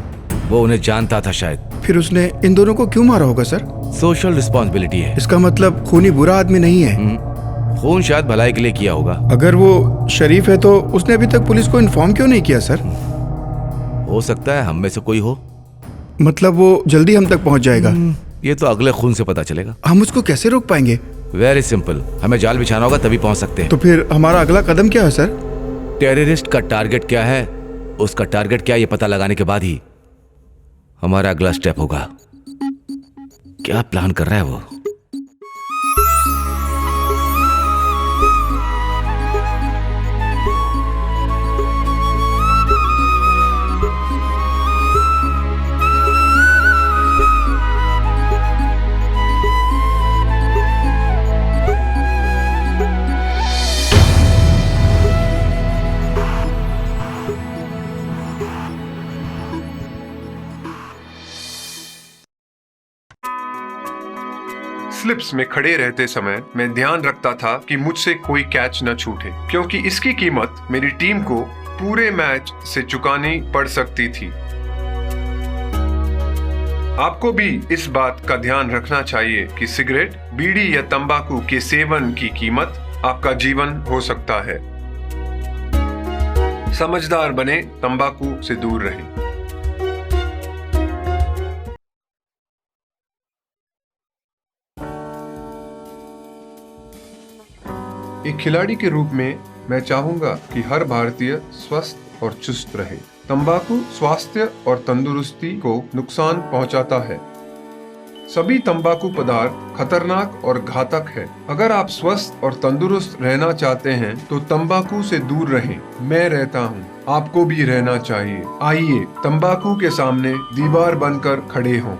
वो उन्हें जानता था शायद। फिर उसने इन दोनों को क्यों मारा होगा सर? सोशल रिस्पॉन्सिबिलिटी है। इसका मतलब खूनी बुरा आदमी नहीं है। खून शायद भलाई के लिए किया होगा। अगर वो शरीफ है तो उसने अभी तक पुलिस को इन्फॉर्म क्यों नहीं किया सर? हो सकता है हम में से कोई हो। मतलब वो जल्दी हम तक पहुंच जाएगा? ये तो अगले खून से पता चलेगा। हम उसको कैसे रोक पाएंगे? वेरी सिंपल, हमें जाल बिछाना होगा तभी पहुंच सकते हैं। तो फिर हमारा अगला कदम क्या है सर? टेररिस्ट का टारगेट क्या है, उसका टारगेट क्या है, ये पता लगाने के बाद ही हमारा अगला स्टेप होगा। क्या प्लान कर रहा है वो? स्लिप्स में खड़े रहते समय मैं ध्यान रखता था कि मुझसे कोई कैच न छूटे, क्योंकि इसकी कीमत मेरी टीम को पूरे मैच से चुकानी पड़ सकती थी। आपको भी इस बात का ध्यान रखना चाहिए कि सिगरेट, बीड़ी या तंबाकू के सेवन की कीमत आपका जीवन हो सकता है। समझदार बने, तंबाकू से दूर रहें। एक खिलाड़ी के रूप में मैं चाहूंगा कि हर भारतीय स्वस्थ और चुस्त रहे। तंबाकू स्वास्थ्य और तंदुरुस्ती को नुकसान पहुंचाता है। सभी तंबाकू पदार्थ खतरनाक और घातक है। अगर आप स्वस्थ और तंदुरुस्त रहना चाहते हैं तो तंबाकू से दूर रहें। मैं रहता हूं, आपको भी रहना चाहिए। आइए तंबाकू के सामने दीवार बनकर खड़े हों।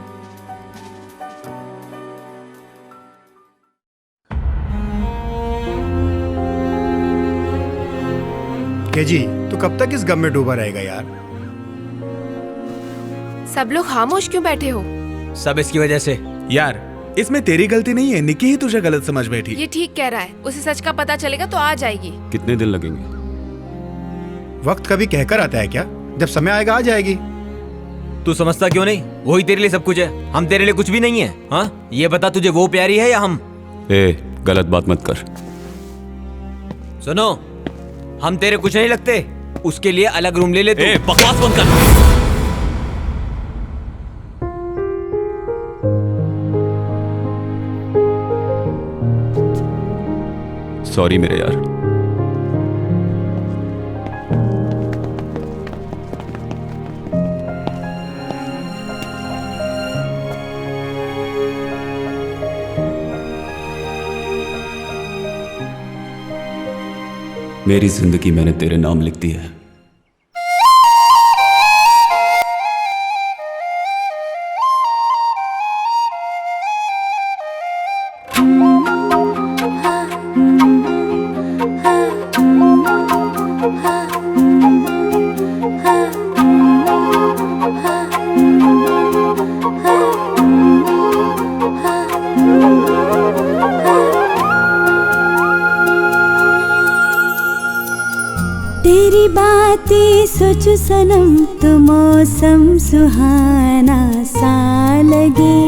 के जी तो कब तक इस गम में डूबा रहेगा यार? सब लोग खामोश क्यों बैठे हो? सब इसकी वजह से। यार इसमें तेरी गलती नहीं है, निकी ही तुझे गलत समझ बैठी। ये ठीक कह रहा है, उसे सच का पता चलेगा तो आ जाएगी। कितने दिन लगेंगे? वक्त कभी कहकर आता है क्या? जब समय आएगा आ जाएगी। तू समझता क्यों नहीं? वही तेरे लिए सब कुछ है, हम तेरे लिए कुछ भी नहीं है। हाँ ये बता, तुझे वो प्यारी है या हम? गलत बात मत कर। सुनो, हम तेरे कुछ नहीं लगते, उसके लिए अलग रूम ले ले तू। बकवास बंद कर। सॉरी मेरे यार। मेरी जिंदगी मैंने तेरे नाम लिख दी है। तेरी बातें सोचो सनम तो मौसम सुहाना सा लगे।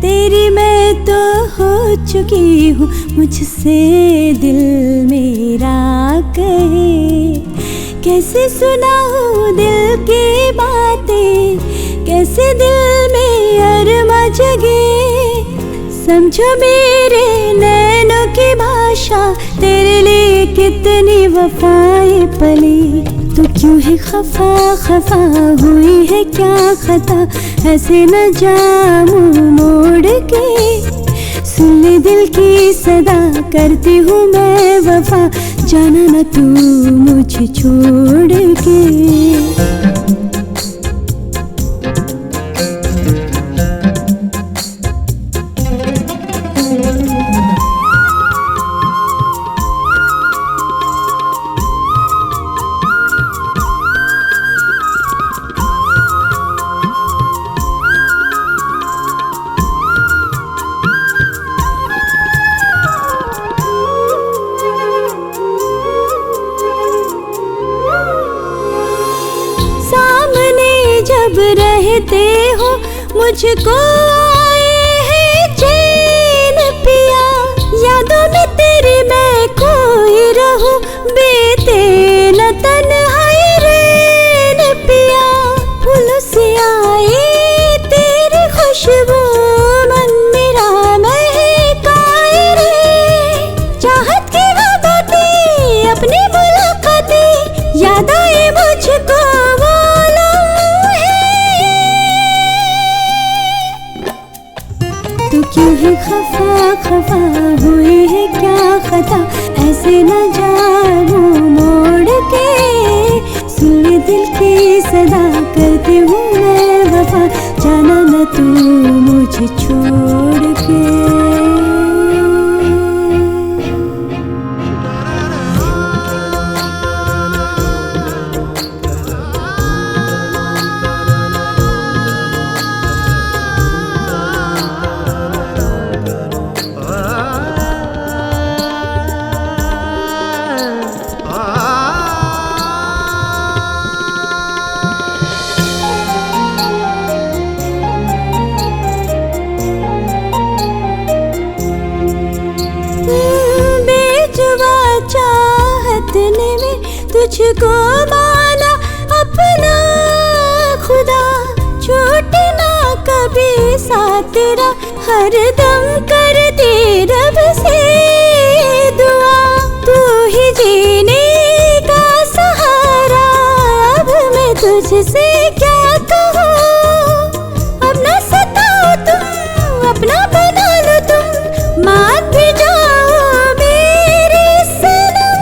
तेरी मैं तो हो चुकी हूँ, मुझसे दिल मेरा कहे। कैसे सुनाऊँ दिल की बातें, कैसे दिल में अरमा जगे। समझो मेरे नैनों की भाषा, तेरे लिए कितनी वफाएं पली। तू क्यों है खफा खफा, हुई है क्या खता, ऐसे न जाऊं मोड़ के। सुन ले दिल की सदा, करती हूँ मैं वफा, जाना न तू मुझे छोड़ के। जब रहते हो मुझको आए है चैन पिया। यादों में तेरी मैं खोई रहूं, बीते न तन्हाई रैन पिया। फूलों से आई तेरी खुशबू, मन मेरा महकाए रे। चाहत की वो बातें, अपनी मुलाकातें, याद आए मुझको वो। तू क्यों है खफा खफा, हुई है क्या खता, ऐसे न जाऊं मोड़ के। सुन दिल की सदा, करती हूँ मैं वफा, जाना न तू मुझे छोड़ के। तुझको माना अपना खुदा, छूटे ना कभी साथ तेरा, हर दम करती रब से दुआ। तू ही जीने का सहारा, अब मैं तुझसे क्या कहूँ। अब ना सताओ तुम, अपना बना लो तुम, मान भी जाओ मेरे सनम।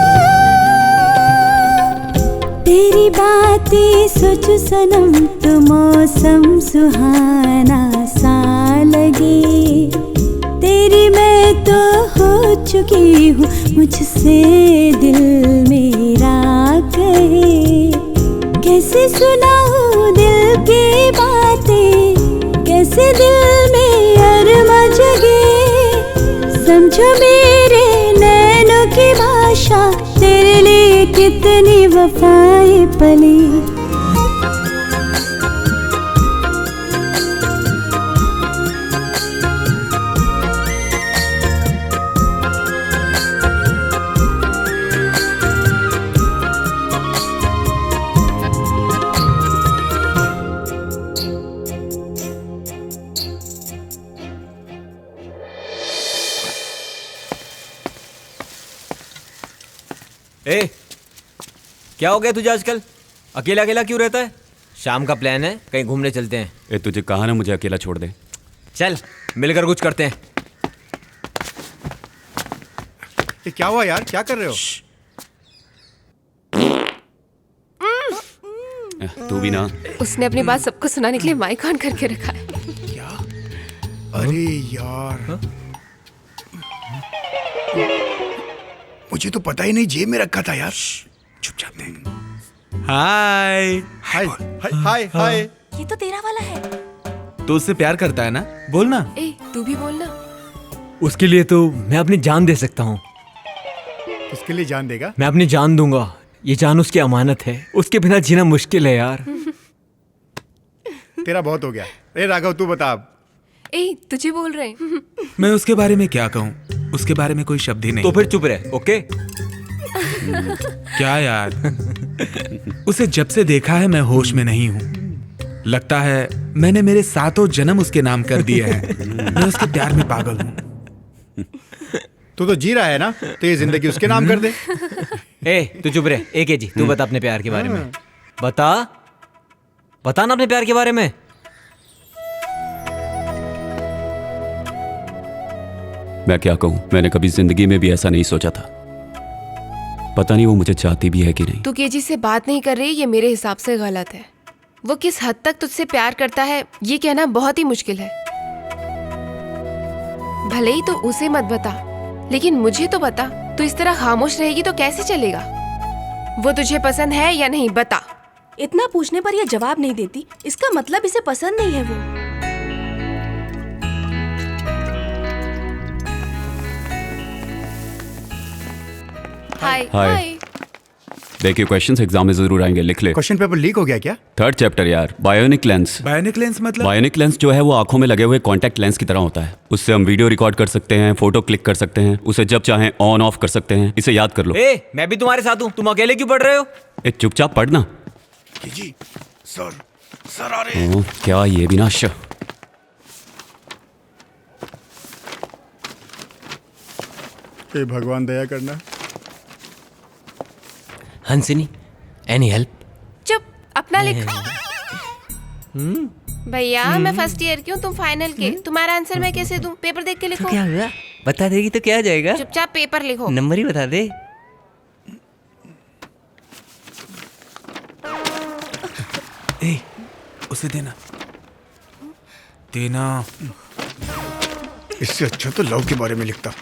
तेरी बातें सोचो सनम तो मौसम सुहाना सा लगे। तेरी मैं तो हो चुकी हूँ, मुझसे दिल मेरा कहे। कैसे सुनाऊं दिल की बातें, कैसे दिल में अरमा जगे। समझो मेरे नैनों की भाषा, तेरे लिए कितनी वफाएं पली। ए, क्या हो गया तुझे आजकल? अकेला अकेला क्यों रहता है? शाम का प्लान है, कहीं घूमने चलते हैं। ए, तुझे कहा ना मुझे अकेला छोड़ दे। चल मिलकर कुछ करते हैं। ये क्या हुआ यार, क्या कर रहे हो? तू भी ना। उसने अपनी बात सबको सुनाने के लिए माइक ऑन करके रखा है। अरे यार, मुझे तो पता ही नहीं, जेब में रखा था यार। चुपचाप दे। हाय हाय हाय हाय। ये तो तेरा वाला है। तो उससे प्यार करता है ना? बोल ना। ए, तू भी बोलना। उसके लिए तो मैं अपनी जान दे सकता हूँ। उसके लिए जान देगा? मैं अपनी जान दूंगा। ये जान उसकी अमानत है, उसके बिना जीना मुश्किल है यार। तेरा बहुत हो गया। ए राघव, तू बता अब। ए, तुझे बोल रहे हैं। मैं उसके बारे में क्या कहूँ, उसके बारे में कोई शब्द ही नहीं। तो फिर चुप रहे, ओके? क्या यार, उसे जब से देखा है मैं होश में नहीं हूँ। लगता है मैंने मेरे 7 जन्म उसके नाम कर दिए हैं। मैं उसके प्यार में पागल हूँ। तू तो जी रहा है ना, तो ये जिंदगी उसके नाम कर दे। ए, तू चुप रहे। एक जी, तू बता अपने प्यार के बारे में। बता ना अपने प्यार के बारे में। मैं क्या कहूँ, मैंने कभी जिंदगी में भी ऐसा नहीं सोचा था। पता नहीं वो मुझे चाहती भी है कि नहीं। तू केजी से बात नहीं कर रही, ये मेरे हिसाब से गलत है। वो किस हद तक तुझसे प्यार करता है ये कहना बहुत ही मुश्किल है। भले ही तो उसे मत बता, लेकिन मुझे तो बता। तू इस तरह खामोश रहेगी तो कैसे चलेगा? वो तुझे पसंद है या नहीं, बता। इतना पूछने पर यह जवाब नहीं देती, इसका मतलब इसे पसंद नहीं है वो। हाय हाय। देखिए क्वेश्चंस एग्जाम में जरूर आएंगे, लिख ले। क्वेश्चन पेपर लीक हो गया क्या? 3rd चैप्टर यार, बायोनिक लेंस। बायोनिक लेंस मतलब? बायोनिक लेंस जो है वो आंखों में लगे हुए कॉन्टैक्ट लेंस की तरह होता है। उससे हम वीडियो रिकॉर्ड कर सकते हैं, फोटो क्लिक कर सकते हैं, उसे जब चाहें ऑन ऑफ कर सकते हैं। इसे याद कर लो। ए, मैं भी तुम्हारे साथ हूँ, तुम अकेले क्यों पढ़ रहे हो? ए, चुपचाप पढ़ना। जी सर आ रहे हैं। क्या ये भी ना हे भगवान दया करना। हंसिनी, एनी हेल्प? चुप, अपना लिख। भैया मैं फर्स्ट ईयर की हूँ, तुम फाइनल के। तुम्हारा आंसर मैं कैसे दूं? पेपर देख के लिखो। तो क्या हुआ? बता देगी तो क्या आ जाएगा? चुपचाप पेपर लिखो। नंबर ही बता दे। ए, उसे देना। इससे अच्छा तो लव के बारे में लिखता।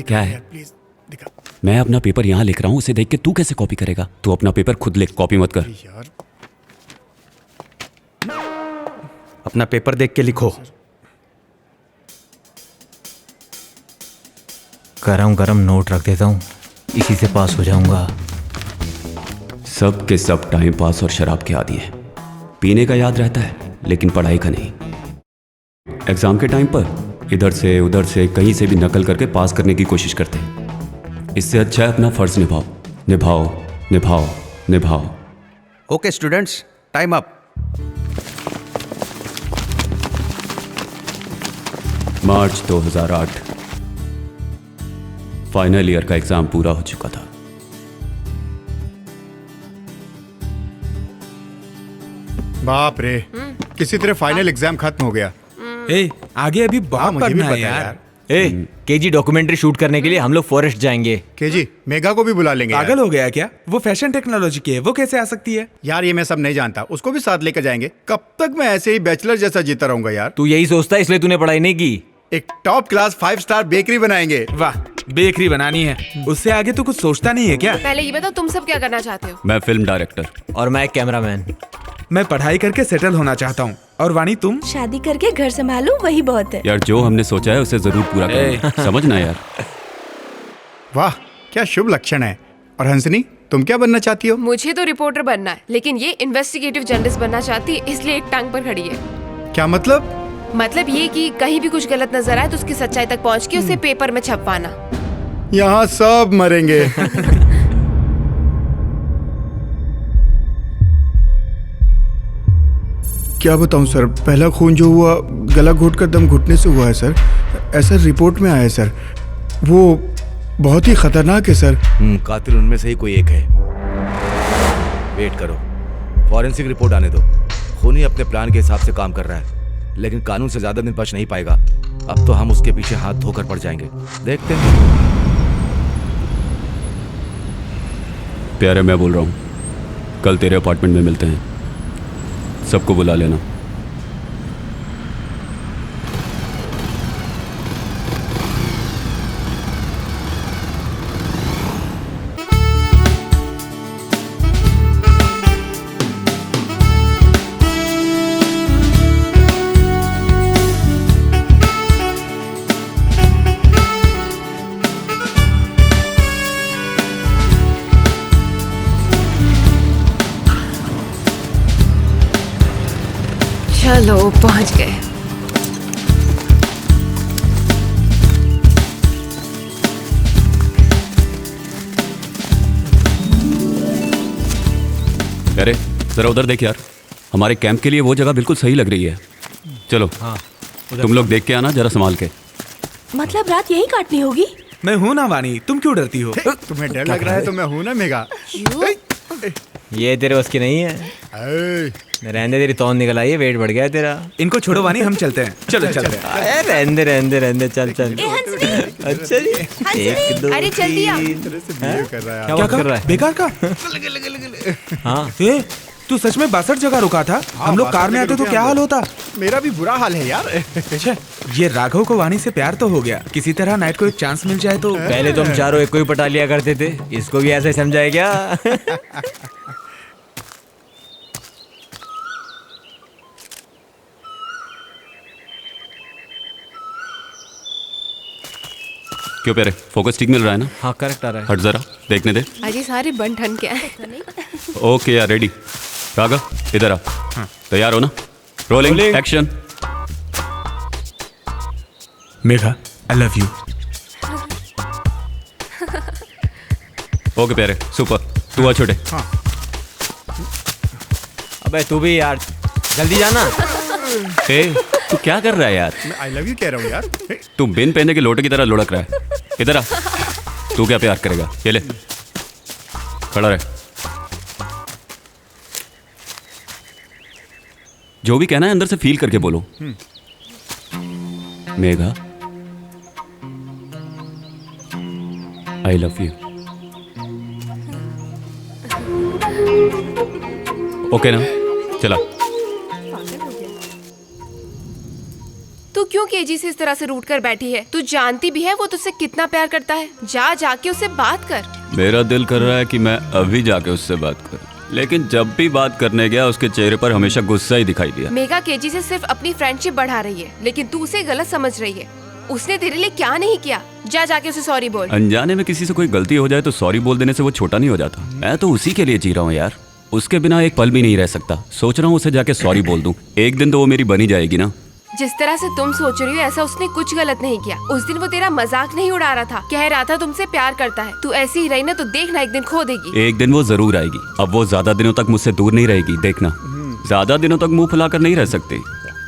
क्या है? मैं अपना पेपर यहाँ लिख रहा हूँ, उसे देख के तू कैसे कॉपी करेगा? तू अपना पेपर खुद लिख, कॉपी मत कर। यार अपना पेपर देख के लिखो। गरम गरम नोट रख देता हूँ, इसी से पास हो जाऊंगा। सब के सब टाइम पास और शराब के आदी है। पीने का याद रहता है लेकिन पढ़ाई का नहीं। एग्जाम के टाइम पर इधर से उधर से कहीं से भी नकल करके पास करने की कोशिश करते हैं। इससे अच्छा है अपना फर्ज निभाओ, निभाओ, निभाओ, निभाओ। Okay students, time up. March 2008 final year का एग्जाम पूरा हो चुका था। बाप रे, किसी तरह फाइनल एग्जाम खत्म हो गया। ए, आगे अभी बहुत मुझे भी पढ़ना पता है यार। केजी डॉक्यूमेंट्री शूट करने के लिए हम लोग फॉरेस्ट जाएंगे। केजी मेगा को भी बुला लेंगे। पागल हो गया क्या? वो फैशन टेक्नोलॉजी की है, वो कैसे आ सकती है? यार ये मैं सब नहीं जानता, उसको भी साथ लेकर जाएंगे। कब तक मैं ऐसे ही बैचलर जैसा जीता रहूंगा यार? तू यही सोचता है इसलिए तूने पढ़ाई नहीं की। एक टॉप क्लास 5 स्टार बेकरी बनाएंगे। वाह, बेकरी बनानी है, उससे आगे तो कुछ सोचता नहीं है क्या? पहले ये बताओ तुम सब क्या करना चाहते हो? मैं फिल्म डायरेक्टर। और मैं कैमरामैन। मैं पढ़ाई करके सेटल होना चाहता हूँ। और वाणी तुम? शादी करके घर संभालो, वही बहुत है। यार जो हमने सोचा है उसे जरूर पूरा करना, समझना यार। वाह क्या शुभ लक्षण है। और हंसनी तुम क्या बनना चाहती हो? मुझे तो रिपोर्टर बनना है, लेकिन ये इन्वेस्टिगेटिव जर्नलिस्ट बनना चाहती है, इसलिए एक टांग पर खड़ी है। क्या मतलब? मतलब ये कि कहीं भी कुछ गलत नजर आए तो उसकी सच्चाई तक पहुंच के उसे पेपर में छपवाना। यहाँ सब मरेंगे। क्या बताऊं सर, पहला खून जो हुआ गला घोट कर दम घुटने से हुआ है सर। ऐसा रिपोर्ट में आया है सर। वो बहुत ही खतरनाक है सर। कातिल उनमें से ही कोई एक है। वेट करो, फॉरेंसिक रिपोर्ट आने दो। खूनी अपने प्लान के हिसाब से काम कर रहा है, लेकिन कानून से ज्यादा दिन बच नहीं पाएगा। अब तो हम उसके पीछे हाथ धोकर पड़ जाएंगे। देखते हैं। प्यारे मैं बोल रहा हूँ, कल तेरे अपार्टमेंट में मिलते हैं, सबको बुला लेना। चलो पहुंच गए। अरे जरा उधर देख यार, हमारे कैंप के लिए वो जगह बिल्कुल सही लग रही है। चलो हाँ, तुम लोग देख के आना जरा संभाल के। मतलब रात यही काटनी होगी? मैं हूँ ना वाणी, तुम क्यों डरती हो? तुम्हें डर लग रहा है तो मैं हूँ ना मेगा। ये तेरे बस की नहीं है। रहने तेरी तौन निकल आई है, वेट बढ़ गया है तेरा। इनको छोड़ो वाणी, हम चलते हैं। चलो चलते हैं। रहने चल चल। अच्छा जी, एक दो अरे जल्दी आ। क्या बात कर रहा है? बेकार का? हाँ तू सच में 62 जगह रुका था? हम लोग कार में आते तो क्या हाल होता? मेरा भी बुरा हाल है यार। अच्छा, ये राघव को वाणी से प्यार तो हो गया, किसी तरह नाइट को एक चांस मिल जाए तो। पहले तो हम चारों एक को ही पटा लिया करते थे, इसको भी ऐसे समझाए क्या? क्यों प्यारे, फोकस ठीक मिल रहा है ना? हाँ करेक्ट आ रहा है। हट जरा देखने दे। अजी सारे बन ठन के आए। ओके यार, रेडी। राघव इधर आ। तैयार हो ना? Rolling action. Megha I love you. Okay प्यारे, सुपर। तू आ छोटे। अबे तू भी यार, जल्दी जाना। तू क्या कर रहा है यार? मैं आई लव यू कह रहा हूँ यार। तू बिन पहने के लोटे की तरह लुढ़क रहा है। इधर आ। तू क्या प्यार करेगा? ये ले, खड़ा रहे। जो भी कहना है अंदर से फील करके बोलो। Megha I love you. Okay ना? चला। तू क्यों केजी से इस तरह से रूठ कर बैठी है? तू जानती भी है वो तुझसे कितना प्यार करता है। जाके उससे बात कर। मेरा दिल कर रहा है कि मैं अभी जाके उससे बात करूं, लेकिन जब भी बात करने गया उसके चेहरे पर हमेशा गुस्सा ही दिखाई दिया। मेघा केजी से सिर्फ अपनी फ्रेंडशिप बढ़ा रही है, लेकिन तू उसे गलत समझ रही है। उसने तेरे लिए क्या नहीं किया? जाके उसे सॉरी बोल। अनजाने में किसी से कोई गलती हो जाए तो सॉरी बोल देने से वो छोटा नहीं हो जाता। मैं तो उसी के लिए जी रहा हूँ यार, उसके बिना एक पल भी नहीं रह सकता। सोच रहा हूँ उसे जाके सॉरी बोल दूं, एक दिन तो वो मेरी बनी जाएगी ना। जिस तरह से तुम सोच रही हो ऐसा उसने कुछ गलत नहीं किया। उस दिन वो तेरा मजाक नहीं उड़ा रहा था, कह रहा था तुमसे प्यार करता है। तू ऐसी ही रही ना तो देखना एक दिन खो देगी। एक दिन वो जरूर आएगी। अब वो ज्यादा दिनों तक मुझसे दूर नहीं रहेगी, देखना। ज्यादा दिनों तक मुंह फुलाकर नहीं रह सकती।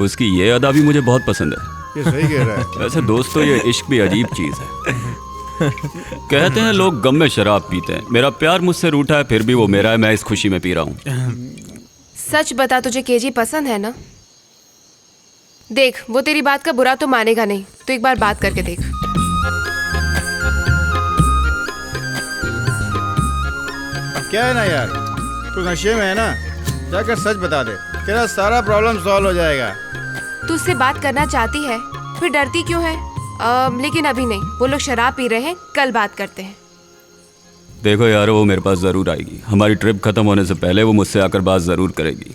उसकी ये अदा भी मुझे बहुत पसंद है। ये सही कह रहा है। वैसे दोस्तों, ये इश्क भी अजीब चीज है। कहते हैं लोग गम में शराब पीते हैं। मेरा प्यार मुझसे रूठा है, फिर भी वो मेरा है। मैं इस खुशी में पी रहा हूँ। सच बता, तुझे केजी पसंद है ना? देख, वो तेरी बात का बुरा तो मानेगा नहीं, तो एक बार बात करके देख। अब क्या है ना यार, तू नशे में है ना, जाकर सच बता दे, तेरा सारा प्रॉब्लम सॉल्व हो जाएगा। तू उससे बात करना चाहती है, फिर डरती क्यों है? लेकिन अभी नहीं, वो लोग शराब पी रहे हैं, कल बात करते हैं। देखो यार, वो मेरे पास ज़रूर आएगी। हमारी ट्रिप ख़त्म होने से पहले वो मुझसे आकर बात ज़रूर करेगी।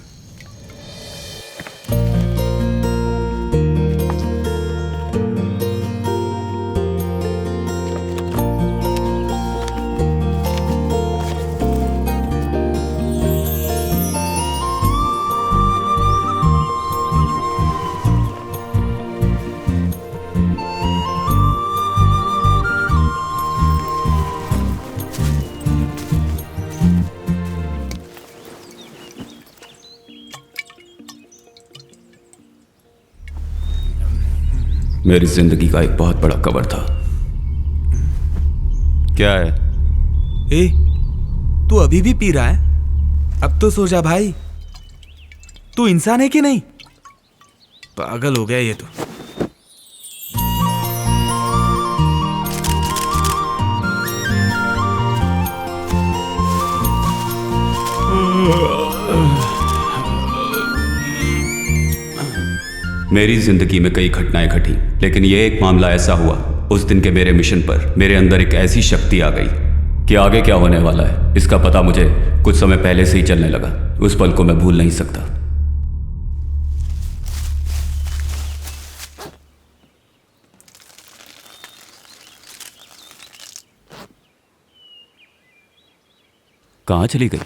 मेरी जिंदगी का एक बहुत बड़ा कवर था। क्या है? ए, तू अभी भी पी रहा है? अब तो सो जा भाई। तू इंसान है कि नहीं? पागल हो गया ये तो। मेरी जिंदगी में कई घटनाएं घटी, लेकिन यह एक मामला ऐसा हुआ उस दिन के मेरे मिशन पर। मेरे अंदर एक ऐसी शक्ति आ गई कि आगे क्या होने वाला है इसका पता मुझे कुछ समय पहले से ही चलने लगा। उस पल को मैं भूल नहीं सकता। कहां चली गई?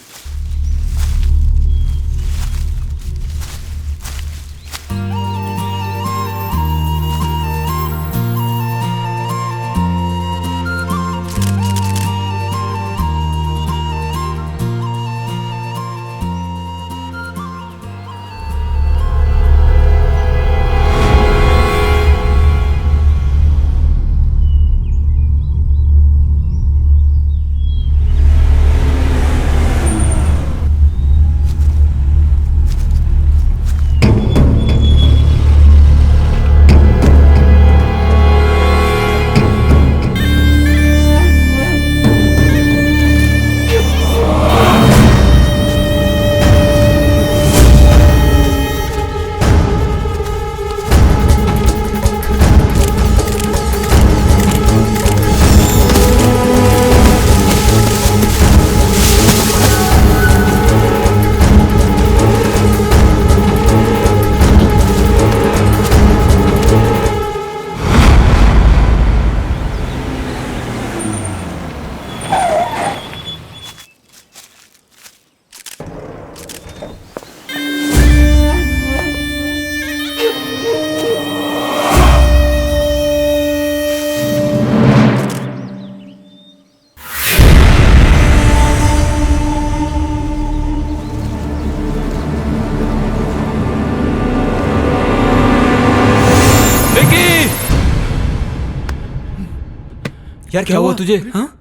यार क्या हुआ तुझे?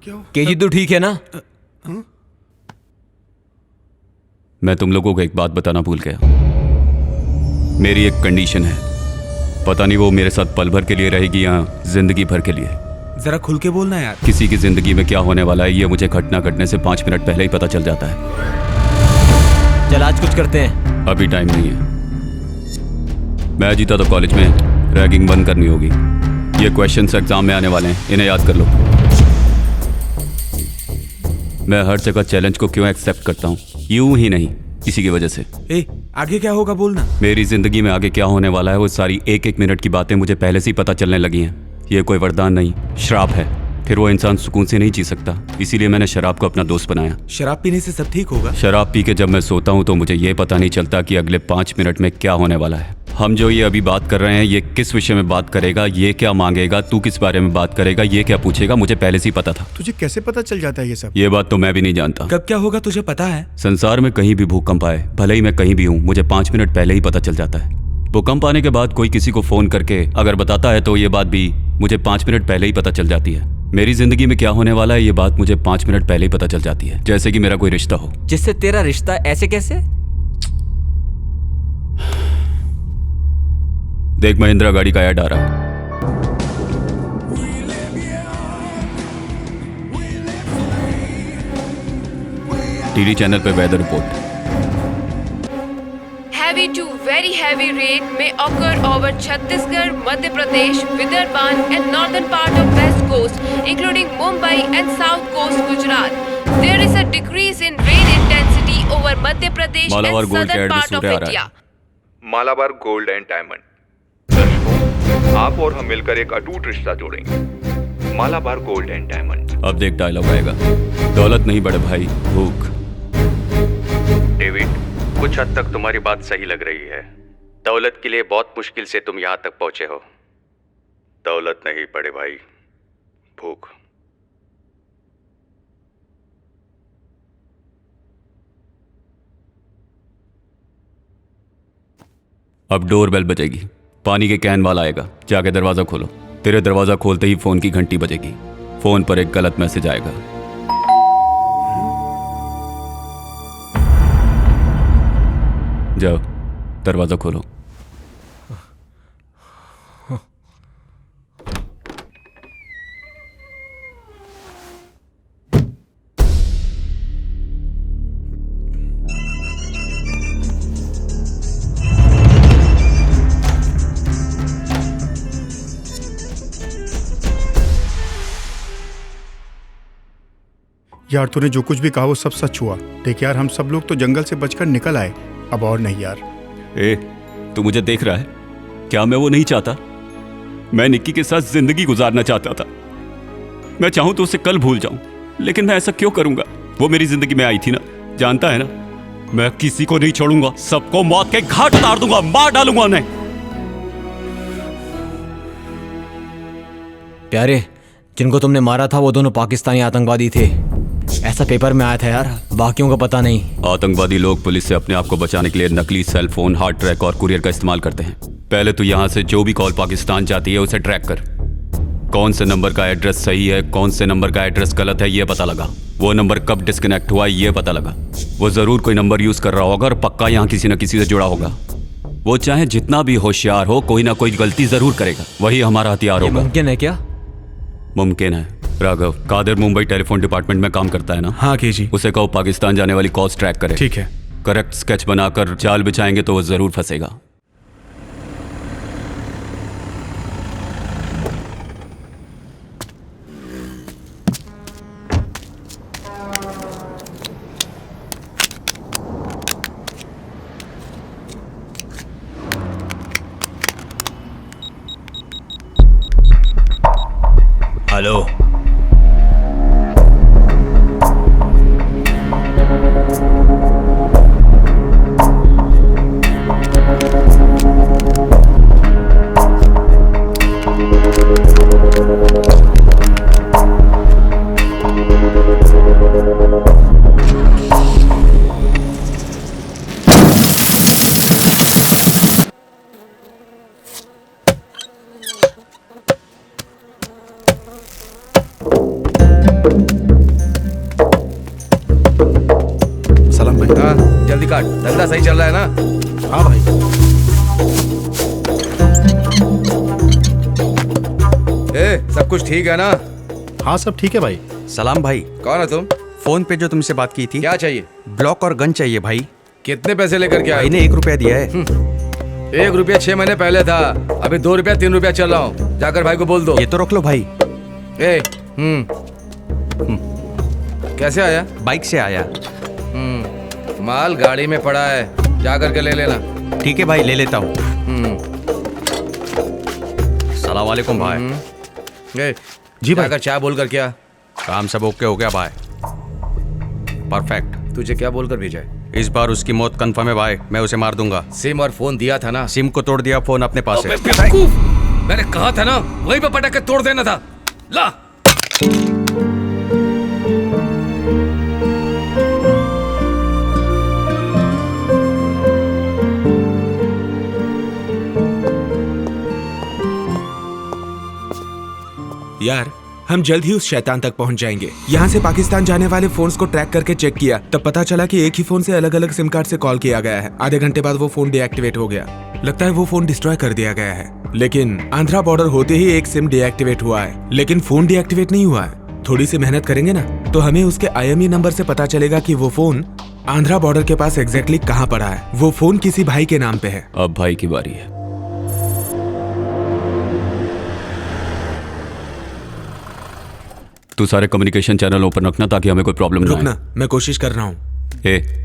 केजी तो ठीक है ना? मैं तुम लोगों को एक बात बताना भूल गया। मेरी एक कंडीशन है, पता नहीं वो मेरे साथ पल भर के लिए रहेगी या जिंदगी भर के लिए। जरा खुल के बोलना यार। किसी की जिंदगी में क्या होने वाला है ये मुझे घटना घटने से 5 मिनट पहले ही पता चल जाता है। चल आज कुछ करते हैं। अभी टाइम नहीं है। मैं जीता तो कॉलेज में रैगिंग बंद करनी होगी। ये क्वेश्चंस एग्जाम में आने वाले हैं, इन्हें याद कर लो। मैं हर जगह चैलेंज को क्यों एक्सेप्ट करता हूँ? यूं ही नहीं, इसी की वजह से। आगे क्या होगा बोलना। मेरी जिंदगी में आगे क्या होने वाला है वो सारी एक एक मिनट की बातें मुझे पहले से ही पता चलने लगी हैं। ये कोई वरदान नहीं, श्राप है। फिर वो इंसान सुकून से नहीं जी सकता, इसीलिए मैंने शराब को अपना दोस्त बनाया। शराब पीने से सब ठीक होगा? शराब पी के जब मैं सोता हूँ तो मुझे ये पता नहीं चलता कि अगले 5 मिनट में क्या होने वाला है। हम जो ये अभी बात कर रहे हैं, ये किस विषय में बात करेगा, ये क्या मांगेगा, तू किस बारे में बात करेगा, ये क्या पूछेगा, मुझे पहले से ही पता था। तुझे कैसे पता चल जाता है ये सब? ये बात तो मैं भी नहीं जानता। कब क्या होगा तुझे पता है? संसार में कहीं भी भूकंप आए, भले ही मैं कहीं भी हूँ, मुझे 5 मिनट पहले ही पता चल जाता है। भूकंप आने के बाद कोई किसी को फोन करके अगर बताता है तो ये बात भी मुझे 5 मिनट पहले ही पता चल जाती है। मेरी जिंदगी में क्या होने वाला है ये बात मुझे 5 मिनट पहले ही पता चल जाती है, जैसे कि मेरा कोई रिश्ता हो। जिससे तेरा रिश्ता ऐसे कैसे? देख महिंद्रा गाड़ी का ऐड आ रहा है। टीवी चैनल पे weather report. Heavy to very heavy rain may occur over Chhattisgarh, Madhya Pradesh, Vidarbhan and northern part of West Coast, including Mumbai and South Coast, Gujarat. There is a decrease in rain intensity over Madhya Pradesh Malabar and Gold southern Card में part of सूर्य आ रहा India. है। Malabar gold and diamond. दर्शकों, आप और हम मिलकर एक अटूट रिश्ता जोड़ेंगे। Malabar gold and diamond. अब देख डायलॉग आएगा। दौलत नहीं बड़े भाई, भूख। डेविड, कुछ हद तक तुम्हारी बात सही लग रही है। दौलत के लिए बहुत मुश्किल से तुम यहाँ तक पहुंचे हो। दौलत नहीं बड़े भाई, भूख। अब डोर बेल बजेगी, पानी के कैन वाला आएगा, जाके दरवाजा खोलो। तेरे दरवाजा खोलते ही फोन की घंटी बजेगी। फोन पर एक गलत मैसेज आएगा। जाओ दरवाजा खोलो। यार तूने जो कुछ भी कहा वो सब सच हुआ। देख यार, हम सब लोग तो जंगल से बचकर निकल आए, अब और नहीं यार। ए, तू मुझे देख रहा है? क्या मैं वो नहीं चाहता? मैं निक्की के साथ जिंदगी गुजारना चाहता था। मैं चाहूं तो उसे कल भूल जाऊं, लेकिन मैं ऐसा क्यों करूंगा? वो मेरी जिंदगी में आई थी ना, जानता है ना? मैं किसी को नहीं छोड़ूंगा, सबको मौत के घाट उतार दूंगा, मार डालूंगा उन्हें। प्यारे, जिनको तुमने मारा था वो दोनों पाकिस्तानी आतंकवादी थे, ऐसा पेपर में आया था यार, बाकियों को पता नहीं। आतंकवादी लोग पुलिस से अपने आप को बचाने के लिए नकली सेल फोन, हार्ड ट्रैक और कुरियर का इस्तेमाल करते हैं। पहले तो यहाँ से जो भी कॉल पाकिस्तान जाती है उसे ट्रैक कर। कौन से नंबर का एड्रेस सही है, कौन से नंबर का एड्रेस गलत है, ये पता लगा। वो नंबर कब डिस्कनेक्ट हुआ ये पता लगा। वो जरूर कोई नंबर यूज कर रहा होगा और पक्का यहाँ किसी न किसी से जुड़ा होगा। वो चाहे जितना भी होशियार हो, कोई ना कोई गलती जरूर करेगा। वही हमारा हथियार होगा। मुमकिन है क्या? मुमकिन है। राघव, कादिर मुंबई टेलीफोन डिपार्टमेंट में काम करता है ना? हाँ कीजिए। उसे कहो पाकिस्तान जाने वाली कॉल्स ट्रैक करे। ठीक है। करेक्ट स्केच बनाकर जाल बिछाएंगे तो वो जरूर फंसेगा। हेलो, सलाम भाई। हाँ जल्दी काट, धंधा सही चल रहा है ना? हाँ भाई। सब कुछ ठीक है ना? हाँ सब ठीक है भाई। सलाम भाई। कौन है तुम? फोन पे जो तुमसे बात की थी। क्या चाहिए? ब्लॉक और गन चाहिए भाई। कितने पैसे लेकर के आए? भाई ने 1 रुपया दिया है। 1 रुपया 6 महीने पहले था, अभी 2 रुपया 3 रुपया चल रहा हूँ। जाकर भाई को बोल दो। ये तो रख लो भाई। कैसे आया? बाइक से आया। माल गाड़ी में पड़ा है, जाकर के ले लेना। ठीक है भाई, ले लेता हूँ। सलाम वालेकुम भाई। जी भाई। जाकर चाय बोल कर क्या? काम सब ओके हो गया भाई। परफेक्ट। तुझे क्या बोलकर भेजा है? इस बार उसकी मौत कंफर्म है भाई, मैं उसे मार दूंगा। सिम और फोन दिया था ना? सिम को तोड़ दिया, फोन अपने पास है। मैंने कहा था ना, वहीं पे पटक के तोड़ देना था। ला। यार हम जल्द ही उस शैतान तक पहुंच जाएंगे। यहाँ से पाकिस्तान जाने वाले फोन्स को ट्रैक करके चेक किया, तब पता चला कि एक ही फोन से अलग अलग सिम कार्ड से कॉल किया गया है। आधे घंटे बाद वो फोन डीएक्टिवेट हो गया। लगता है वो फोन डिस्ट्रॉय कर दिया गया है। लेकिन आंध्रा बॉर्डर होते ही एक सिम डीएक्टिवेट हुआ है, लेकिन फोन डीएक्टिवेट नहीं हुआ है। थोड़ी सी मेहनत करेंगे ना तो हमें उसके IME नंबर से पता चलेगा कि वो फोन आंध्रा बॉर्डर के पास एग्जैक्टली कहाँ पड़ा है। वो फोन किसी भाई के नाम पे है। अब भाई की बारी है। तू सारे कम्युनिकेशन चैनल ओपन रखना ताकि हमें कोई प्रॉब्लम ना रुकना, मैं कोशिश कर रहा हूँ।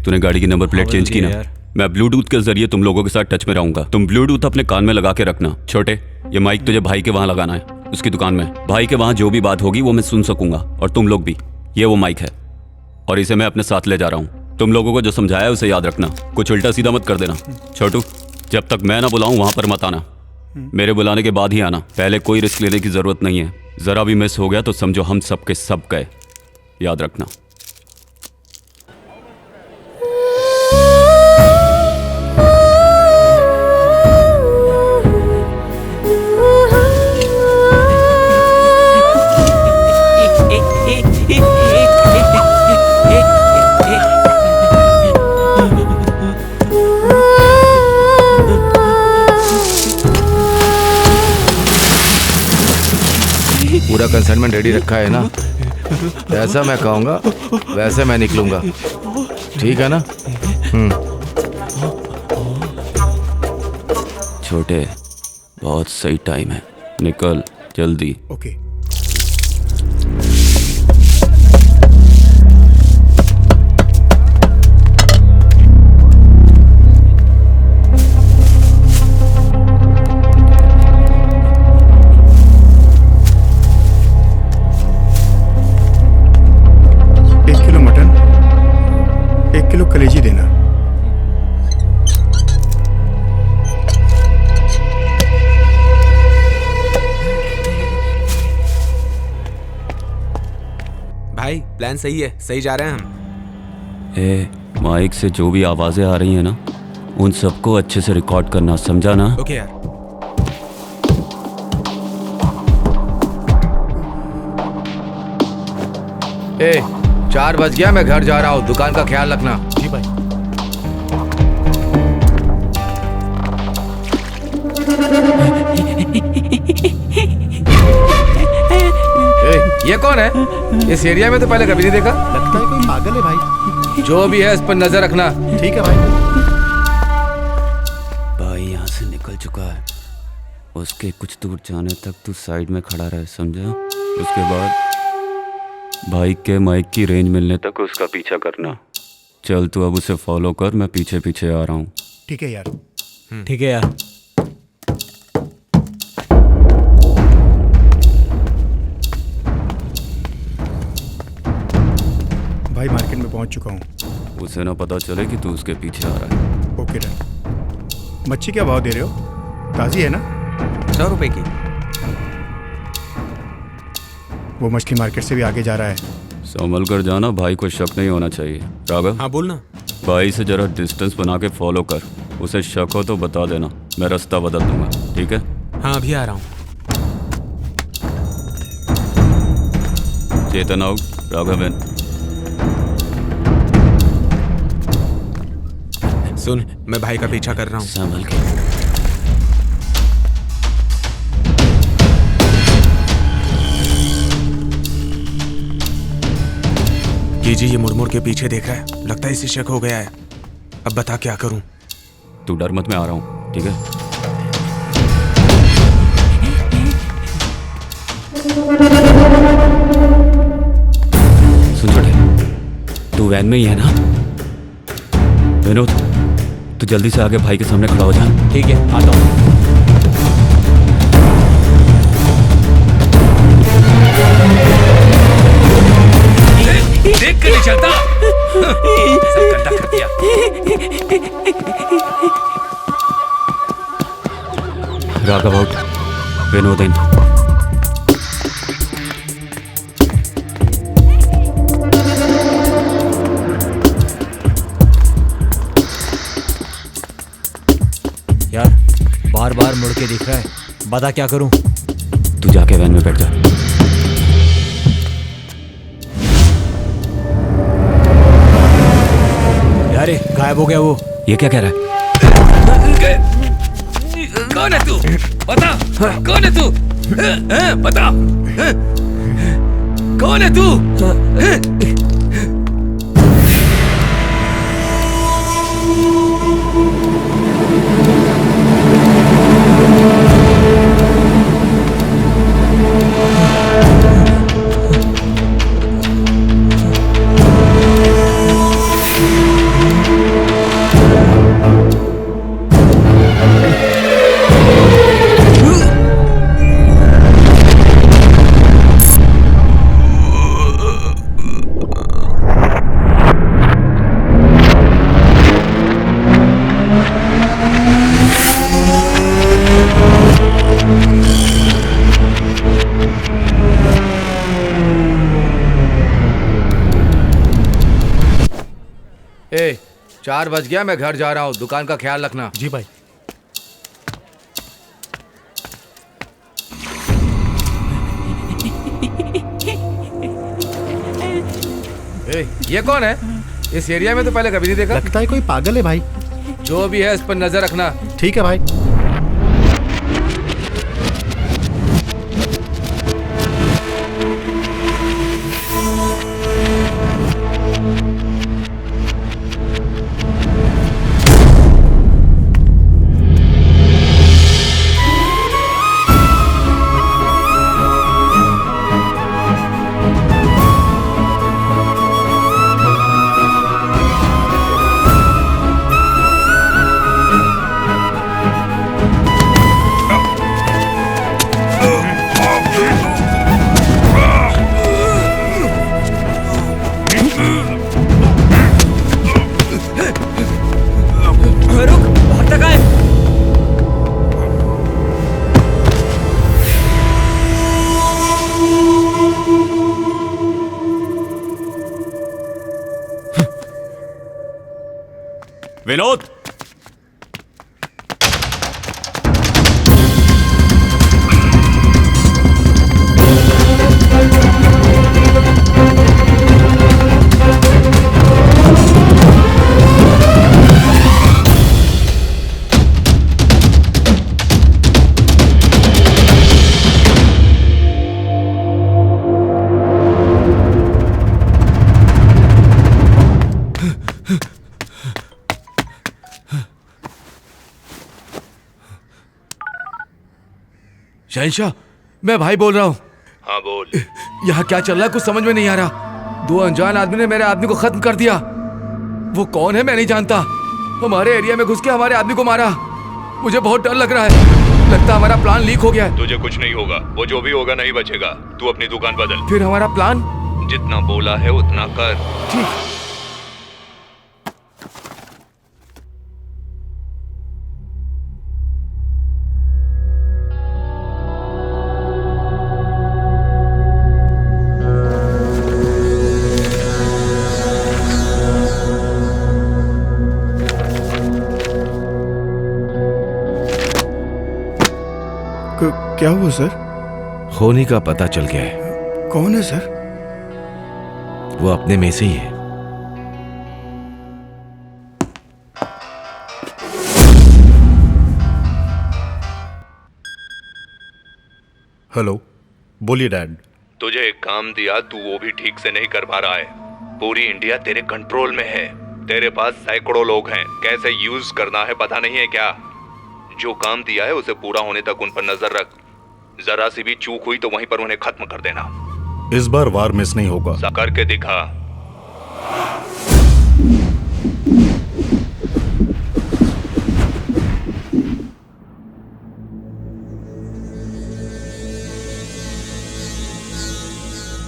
तूने गाड़ी की नंबर प्लेट चेंज की ना? मैं ब्लूटूथ के जरिए तुम लोगों के साथ टच में रहूंगा। तुम ब्लूटूथ अपने कान में लगा के रखना। छोटे, ये माइक तुझे भाई के वहां लगाना है, उसकी दुकान में। भाई के वहां जो भी बात होगी वो मैं सुन सकूंगा, और तुम लोग भी। ये वो माइक है और इसे मैं अपने साथ ले जा रहा हूँ। तुम लोगों को जो समझाया है उसे याद रखना, कुछ उल्टा सीधा मत कर देना। छोटू, जब तक मैं ना बुलाऊं वहां पर मत आना, मेरे बुलाने के बाद ही आना। पहले कोई रिस्क लेने की जरूरत नहीं है। जरा भी मिस हो गया तो समझो हम सब के सब गए, याद रखना। पूरा कंसाइनमेंट रेडी रखा है ना? जैसा मैं कहूँगा वैसे मैं निकलूंगा, ठीक है ना? छोटे, बहुत सही टाइम है, निकल जल्दी। ओके। कलेजी देना। भाई प्लान सही है, सही जा रहे हैं हम। माइक से जो भी आवाजें आ रही है ना, उन सबको अच्छे से रिकॉर्ड करना, समझा ना? ओके यार। ए, 4 बज गया, मैं घर जा रहा हूँ, दुकान का ख्याल रखना। जी भाई। ये कौन है? इस एरिया में तो पहले कभी नहीं देखा। लगता है कोई पागल है भाई। जो भी है इस पर नजर रखना। ठीक है भाई। भाई यहाँ से निकल चुका है, उसके कुछ दूर जाने तक तू साइड में खड़ा रहे, समझा? उसके बाद भाई के माइक की रेंज मिलने तक उसका पीछा करना। चल तू अब उसे फॉलो कर, मैं पीछे पीछे आ रहा हूँ। ठीक है यार। ठीक है यार। भाई मार्केट में पहुंच चुका हूँ। उसे ना पता चले कि तू उसके पीछे आ रहा है। Okay done. मच्छी क्या भाव दे रहे हो? ताज़ी है ना? 100 रुपए की। वो मछली मार्केट से भी आगे जा रहा है। संभल कर जाना, भाई को शक नहीं होना चाहिए। राघव। हाँ बोलना। भाई से जरा डिस्टेंस बना के फॉलो कर, उसे शक हो तो बता देना, मैं रास्ता बदल दूंगा, ठीक है? हाँ अभी आ रहा हूँ। चेतन आउट, राघवन। सुन, मैं भाई का पीछा कर रहा हूँ। संभल के। कीजी ये मुड़ मुड़ के पीछे देख रहा है, लगता है इसे शक हो गया है। अब बता क्या करूं? तू डर मत, मैं आ रहा हूँ, ठीक है? सुन छोटे, तू वैन में ही है ना? विनोद, तू जल्दी से आगे भाई के सामने खड़ा हो जा। ठीक है, आता हूँ। देख कर नहीं चलता। सब गड्ढा कर दिया। राघव आउट, विनोद इन। यार बार बार मुड़ के दिख रहा है, बता क्या करूं? तू जाके वैन में बैठ जा। अरे गायब हो गया वो। ये क्या कह रहा है? कौन है तू? बता, कौन है तू? बता, कौन है तू? ए, 4 बज गया, मैं घर जा रहा हूँ। दुकान का ख्याल रखना। जी भाई। ए, ये कौन है? इस एरिया में तो पहले कभी नहीं देखा। लगता है कोई पागल है भाई। जो भी है इस पर नजर रखना। ठीक है भाई। विनोद, शहंशाह, मैं भाई बोल रहा हूँ। हाँ बोल। यहाँ क्या चल रहा है कुछ समझ में नहीं आ रहा। 2 अनजान आदमी ने मेरे आदमी को खत्म कर दिया। वो कौन है मैं नहीं जानता। हमारे एरिया में घुस के हमारे आदमी को मारा। मुझे बहुत डर लग रहा है। लगता है हमारा प्लान लीक हो गया है। तुझे कुछ नहीं होगा, वो जो भी होगा नहीं बचेगा। तू अपनी दुकान बदल। फिर हमारा प्लान? जितना बोला है उतना कर। ठीक। क्या हुआ सर? खोनी का पता चल गया है। कौन है सर? वो अपने में से ही है। हेलो, बोलिए डैड। तुझे एक काम दिया, तू वो भी ठीक से नहीं कर पा रहा है। पूरी इंडिया तेरे कंट्रोल में है। तेरे पास सैकड़ों लोग हैं। कैसे यूज करना है पता नहीं है क्या? जो काम दिया है उसे पूरा होने तक उन पर नजर रख। जरा सी भी चूक हुई तो वहीं पर उन्हें खत्म कर देना। इस बार वार मिस नहीं होगा। करके दिखा।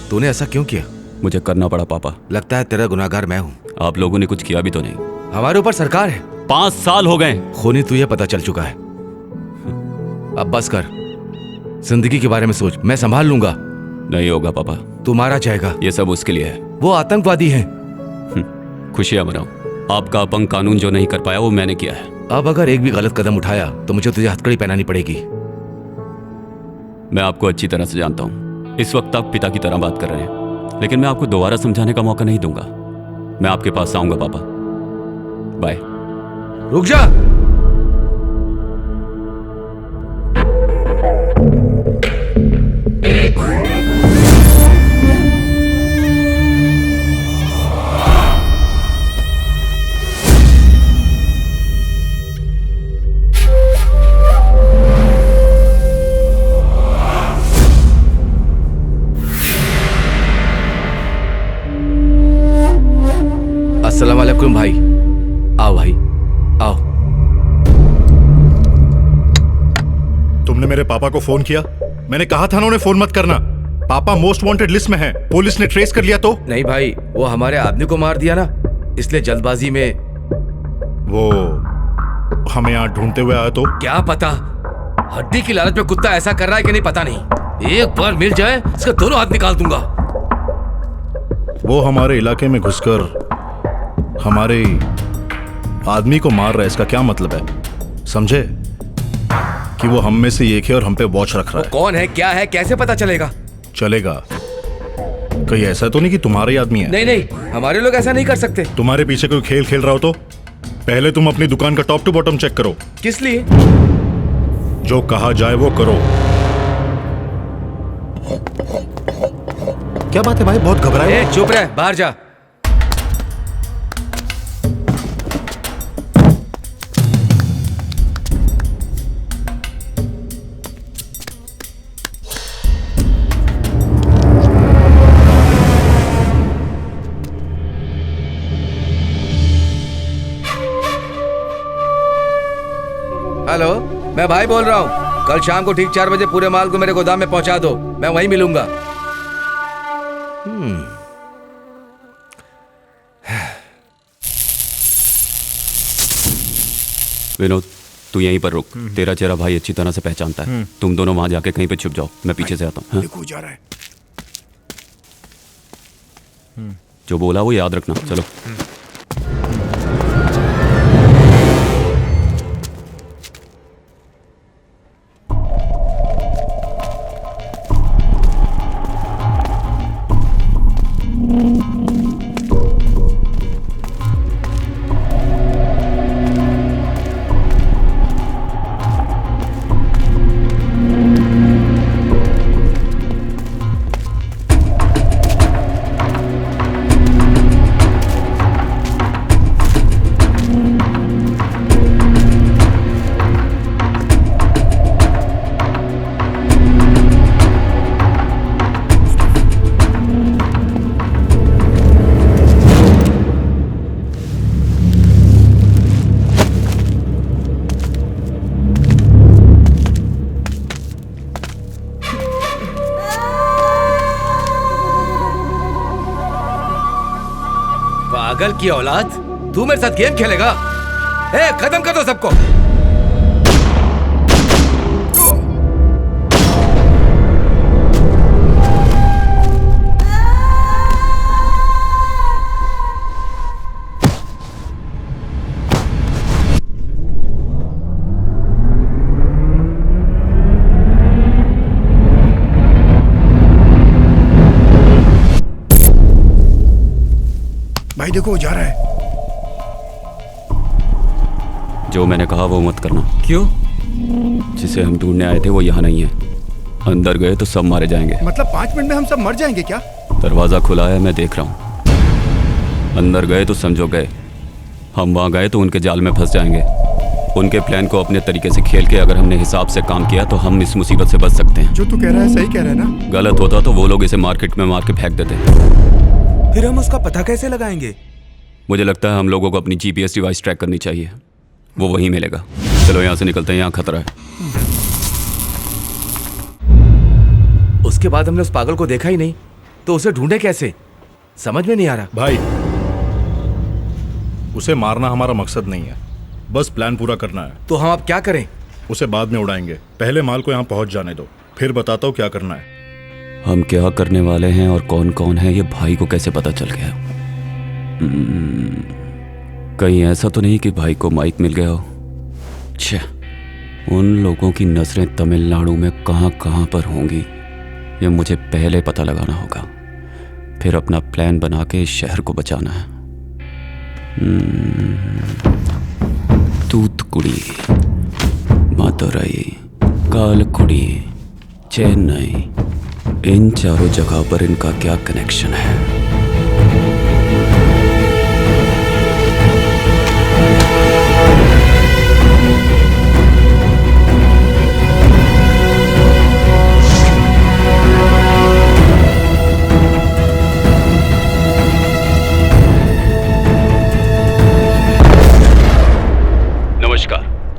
तूने ऐसा क्यों किया? मुझे करना पड़ा पापा। लगता है तेरा गुनाहगार मैं हूँ। आप लोगों ने कुछ किया भी तो नहीं। हमारे ऊपर सरकार है। 5 साल हो गए। खूनी तुझे पता चल चुका है। अब बस कर, जिंदगी के बारे में सोच। मैं संभाल लूंगा। नहीं होगा पापा। तू मारा जाएगा। ये सब उसके लिए है। वो आतंकवादी है। खुशियां मनाओ। आपका अपंग कानून जो नहीं कर पाया वो मैंने किया है। अब अगर एक भी गलत कदम उठाया तो मुझे तुझे हथकड़ी पहनानी पड़ेगी। मैं आपको अच्छी तरह से जानता हूँ। इस वक्त आप पिता की तरह बात कर रहे हैं, लेकिन मैं आपको दोबारा समझाने का मौका नहीं दूंगा। मैं आपके पास आऊंगा पापा। बाय। रुक जा। अस्सलाम वालेकुम भाई। आओ भाई आओ। तुमने मेरे पापा को फोन किया? मैंने कहा था ना उन्हें फोन मत करना। पापा मोस्ट वांटेड लिस्ट में हैं। पुलिस ने ट्रेस कर लिया तो? नहीं भाई, वो हमारे आदमी को मार दिया ना, इसलिए जल्दबाजी में। वो हमें यहाँ ढूंढते हुए आया तो? क्या पता, हड्डी की लालच में कुत्ता ऐसा कर रहा है कि नहीं पता नहीं। एक बार मिल जाए इसका दोनों हाथ निकाल दूंगा। वो हमारे इलाके में घुसकर हमारे आदमी को मार रहा है, इसका क्या मतलब है? समझे कि वो हम में से एक है और हम पे वॉच रख रहा है। कौन है, क्या है, कैसे पता चलेगा? चलेगा। कहीं ऐसा तो नहीं कि तुम्हारा ही आदमी है? नहीं नहीं, हमारे लोग ऐसा नहीं कर सकते। तुम्हारे पीछे कोई खेल खेल रहा हो तो पहले तुम अपनी दुकान का टॉप टू बॉटम चेक करो। किस लिए? जो कहा जाए वो करो। क्या बात है भाई, बहुत घबराए? चुप रह, बाहर जा। हेलो, मैं भाई बोल रहा हूँ। कल शाम को ठीक 4 बजे पूरे माल को मेरे गोदाम में पहुंचा दो, मैं वहीं मिलूंगा। विनोद, तू यहीं पर रुक। तेरा चेहरा भाई अच्छी तरह से पहचानता है। तुम दोनों वहां जाके कहीं पे छुप जाओ, मैं पीछे से आता हूँ। देखो जा रहा है। जो बोला वो याद रखना। चलो। पागल की औलाद, तू मेरे साथ गेम खेलेगा? ए, खत्म कर दो सबको। भाई देखो वो जा रहा है। जो मैंने कहा वो मत करना। क्यों? जिसे हम ढूंढने आए थे वो यहाँ नहीं है। अंदर गए तो सब मारे जाएंगे। मतलब 5 मिनट में हम सब मर जाएंगे क्या? दरवाजा खुला है, मैं देख रहा हूँ। अंदर गए तो समझो गए। हम वहाँ गए तो उनके जाल में फंस जाएंगे। उनके प्लान को अपने तरीके से खेल के अगर हमने हिसाब से काम किया तो हम इस मुसीबत से बच सकते हैं। जो तू कह रहा है सही कह रहा है ना? गलत होता तो वो लोग इसे मार्केट में मार के फेंक देते। फिर हम उसका पता कैसे लगाएंगे? मुझे लगता है हम लोगों को अपनी GPS डिवाइस ट्रैक करनी चाहिए। वो वहीं मिलेगा। चलो यहाँ से निकलते हैं, यहाँ खतरा है। उसके बाद हमने उस पागल को देखा ही नहीं, तो उसे ढूंढे कैसे? समझ में नहीं आ रहा। भाई, उसे मारना हमारा मकसद नहीं है, बस प्लान पूरा करना है। तो हम अब क्या करें? उसे बाद में उड़ाएंगे, पहले माल को यहाँ पहुंच जाने दो, फिर बताता हूँ क्या करना है। हम क्या करने वाले हैं और कौन कौन है ये भाई को कैसे पता चल गया? कहीं ऐसा तो नहीं कि भाई को माइक मिल गया हो? छे, उन लोगों की नजरें तमिलनाडु में कहाँ कहाँ पर होंगी ये मुझे पहले पता लगाना होगा, फिर अपना प्लान बना के इस शहर को बचाना है। तूतुकुड़ी, मदुरई, कालकुड़ी, चेन्नई, इन चारों जगह पर इनका क्या कनेक्शन है?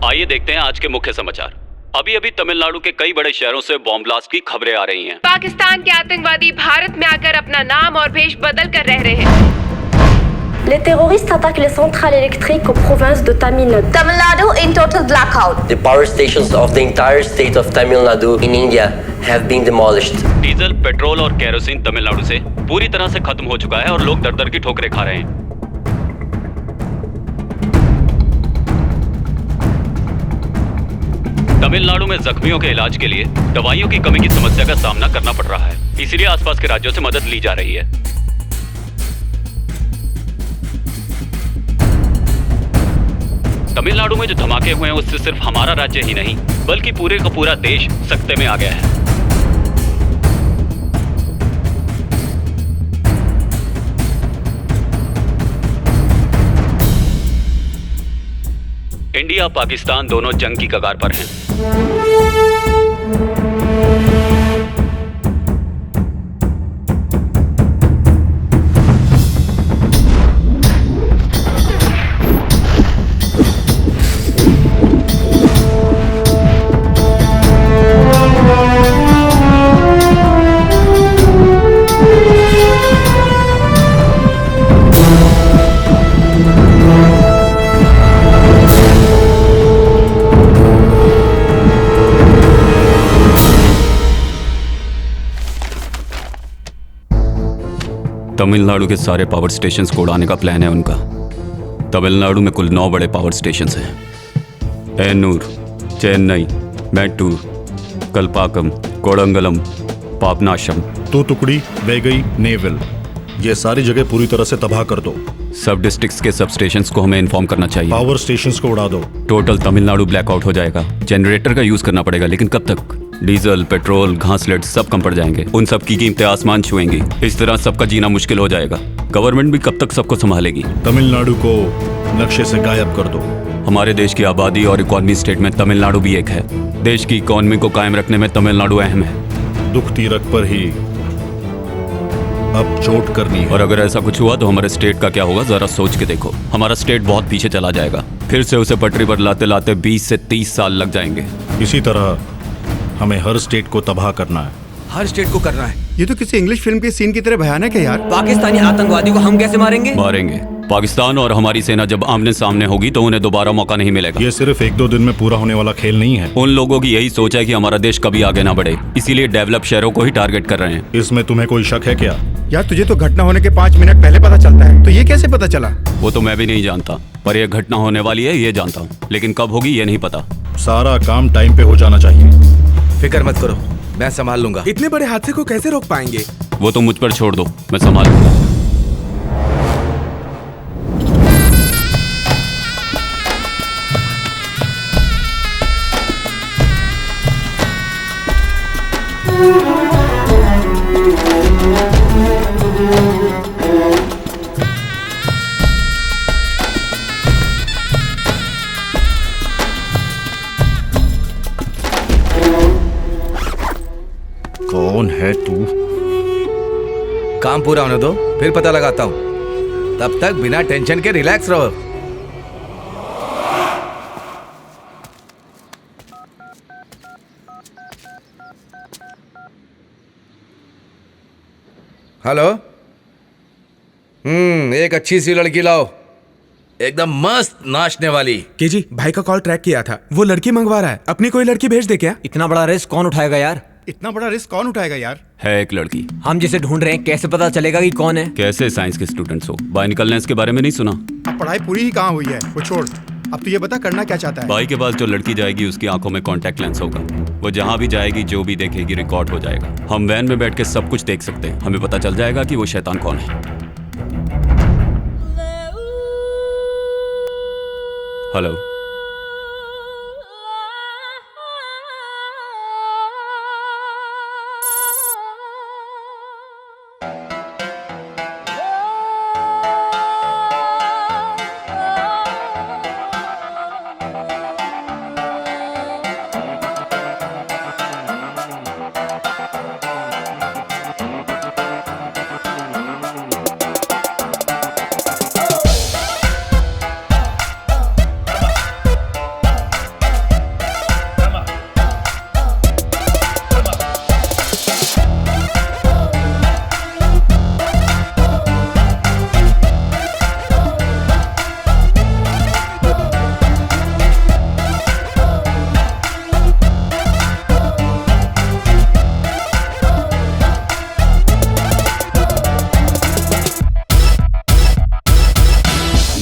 आइए देखते हैं आज के मुख्य समाचार। अभी अभी तमिलनाडु के कई बड़े शहरों से बॉम्ब ब्लास्ट की खबरें आ रही हैं। पाकिस्तान के आतंकवादी भारत में आकर अपना नाम और भेष बदल कर रह रहे हैं। Les terroristes attaquent les centrales électriques aux provinces de Tamil Nadu. Tamil Nadu in total blackout. The power stations of the entire state of Tamil Nadu in India have been demolished. Diesel, petrol और kerosene Tamil Nadu से पूरी तरह से खत्म हो चुका है और लोग दर दर की ठोकरें खा रहे हैं। तमिलनाडु में जख्मियों के इलाज के लिए दवाइयों की कमी की समस्या का सामना करना पड़ रहा है, इसलिए आसपास के राज्यों से मदद ली जा रही है। तमिलनाडु में जो धमाके हुए हैं उससे सिर्फ हमारा राज्य ही नहीं बल्कि पूरे का पूरा देश सकते में आ गया है। इंडिया पाकिस्तान दोनों जंग की कगार पर हैं। तमिलनाडु के सारे पावर स्टेशंस को उड़ाने का प्लान है उनका। तमिलनाडु में कुल 9 बड़े पावर स्टेशंस हैं। एन्नूर, चेन्नई, मैट्टूर, कल्पाकम, कोडंगलम, पापनाशम, तूतुकुड़ी, वेगई, नेवल, ये सारी जगह पूरी तरह से तबाह कर दो। सब डिस्ट्रिक्ट्स के सब स्टेशंस को हमें इन्फॉर्म करना चाहिए। पावर स्टेशंस को उड़ा दो। टोटल तमिलनाडु ब्लैकआउट हो जाएगा। जनरेटर का यूज करना पड़ेगा, लेकिन कब तक? डीजल, पेट्रोल, घासलेट सब कम पड़ जाएंगे। उन सब की कीमतें आसमान छुएंगी। इस तरह सबका जीना मुश्किल हो जाएगा। गवर्नमेंट भी कब तक सबको संभालेगी? तमिलनाडु को नक्शे से गायब कर दो। हमारे देश की आबादी और इकोनॉमी स्टेट में तमिलनाडु भी एक है। देश की इकोनॉमी को कायम रखने में तमिलनाडु अहम है। दुख तीरक पर ही अब चोट करनी है। और अगर ऐसा कुछ हुआ तो हमारे स्टेट का क्या होगा, जरा सोच के देखो। हमारा स्टेट बहुत पीछे चला जाएगा। फिर से उसे पटरी पर लाते लाते 20 से 30 साल लग जाएंगे। इसी तरह हमें हर स्टेट को तबाह करना है। हर स्टेट को करना है। ये तो किसी इंग्लिश फिल्म के सीन की तरह भयानक है यार। पाकिस्तानी आतंकवादी को हम कैसे मारेंगे? मारेंगे। पाकिस्तान और हमारी सेना जब आमने सामने होगी तो उन्हें दोबारा मौका नहीं मिलेगा। ये सिर्फ 1-2 दिन में पूरा होने वाला खेल नहीं है। उन लोगों की यही सोच है कि हमारा देश कभी आगे ना बढ़े, इसीलिए डेवलप शहरों को ही टारगेट कर रहे हैं। इसमें तुम्हें कोई शक है क्या? यार तुझे तो घटना होने के 5 मिनट पहले पता चलता है, तो ये कैसे पता चला? वो तो मैं भी नहीं जानता, पर यह घटना होने वाली है ये जानता हूँ, लेकिन कब होगी ये नहीं पता। सारा काम टाइम पे हो जाना चाहिए। फिक्र मत करो, मैं संभाल लूंगा। इतने बड़े हादसे को कैसे रोक पाएंगे? वो तो मुझ पर छोड़ दो, मैं संभाल लूंगा। कौन है तू? काम पूरा होने दो, फिर पता लगाता हूँ। तब तक बिना टेंशन के रिलैक्स रहो। हेलो। एक अच्छी सी लड़की लाओ, एकदम मस्त नाचने वाली। केजी, भाई का कॉल ट्रैक किया था, वो लड़की मंगवा रहा है। अपनी कोई लड़की भेज दे क्या? इतना बड़ा रिस्क कौन उठाएगा यार? इतना बड़ा रिस्क कौन उठाएगा यार? है एक लड़की। हम जिसे ढूंढ रहे हैं कैसे पता चलेगा कि कौन है? कैसे साइंस के स्टूडेंट्स हो, बायोनिकल लेंस के बारे में नहीं सुना? अब पढ़ाई पूरी ही कहाँ हुई है, वो छोड़। अब तू ये बता करना क्या चाहता है? भाई के पास जो लड़की जाएगी उसकी आंखों में कॉन्टैक्ट लेंस होगा। वो जहाँ भी जाएगी जो भी देखेगी रिकॉर्ड हो जाएगा। हम वैन में बैठ के सब कुछ देख सकते हैं। हमें पता चल जाएगा कि वो शैतान कौन है। हेलो।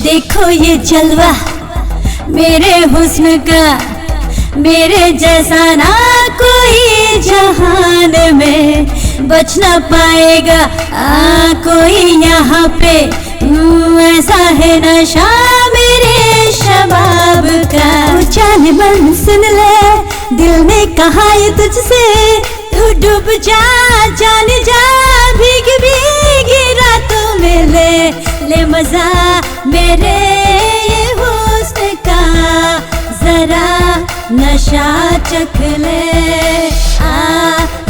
देखो ये जलवा मेरे हुस्न का, मेरे जैसा ना कोई जहान में बच ना पाएगा कोई यहाँ पे। ऐसा है नशा मेरे शबाब का। जान मन सुन ले, दिल ने कहा ये तुझसे, तू डूब जा जान जा, भीग भीगी रातों में ले मजा मेरे ये हुस्न का। जरा नशा चख ले,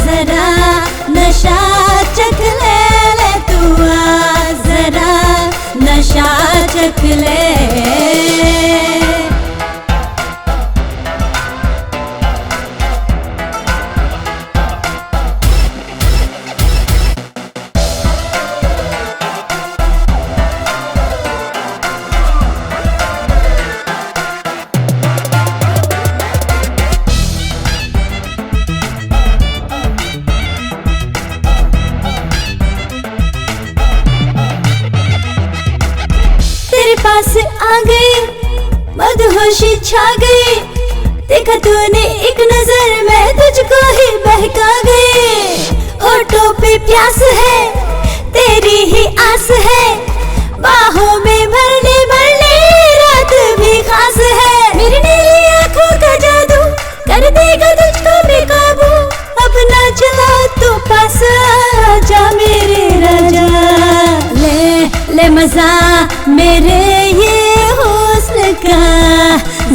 जरा नशा चख ले तू, जरा नशा चख ले। पास आ गई, मदहोशी छा गई, देखा तूने एक नजर में तुझको ही बहका गई। होठों पे प्यास है, तेरी ही आस है, बाहों में भरने रात भी खास है। मेरी नीली आंखों का जादू कर देगा तुझको बेकाबू, अब ना चला तो पास जा मेरे राजा। ले मजा मेरे ये हुस्न का,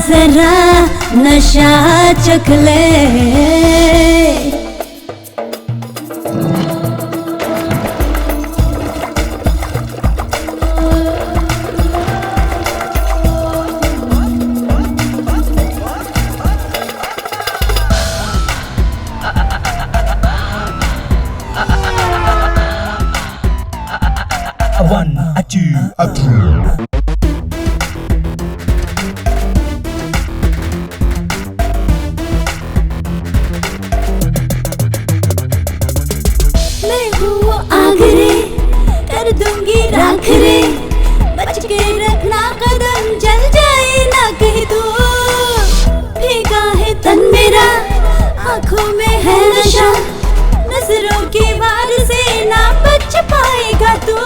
जरा नशा चख ले। मैं हूँ आग रे, कर दूंगी राख रे, बच के रखना कदम जल जाए ना कहीं दूर। भीगा है तन मेरा, आँखों में है नशा, नजरों की वार से ना बच पाएगा तू।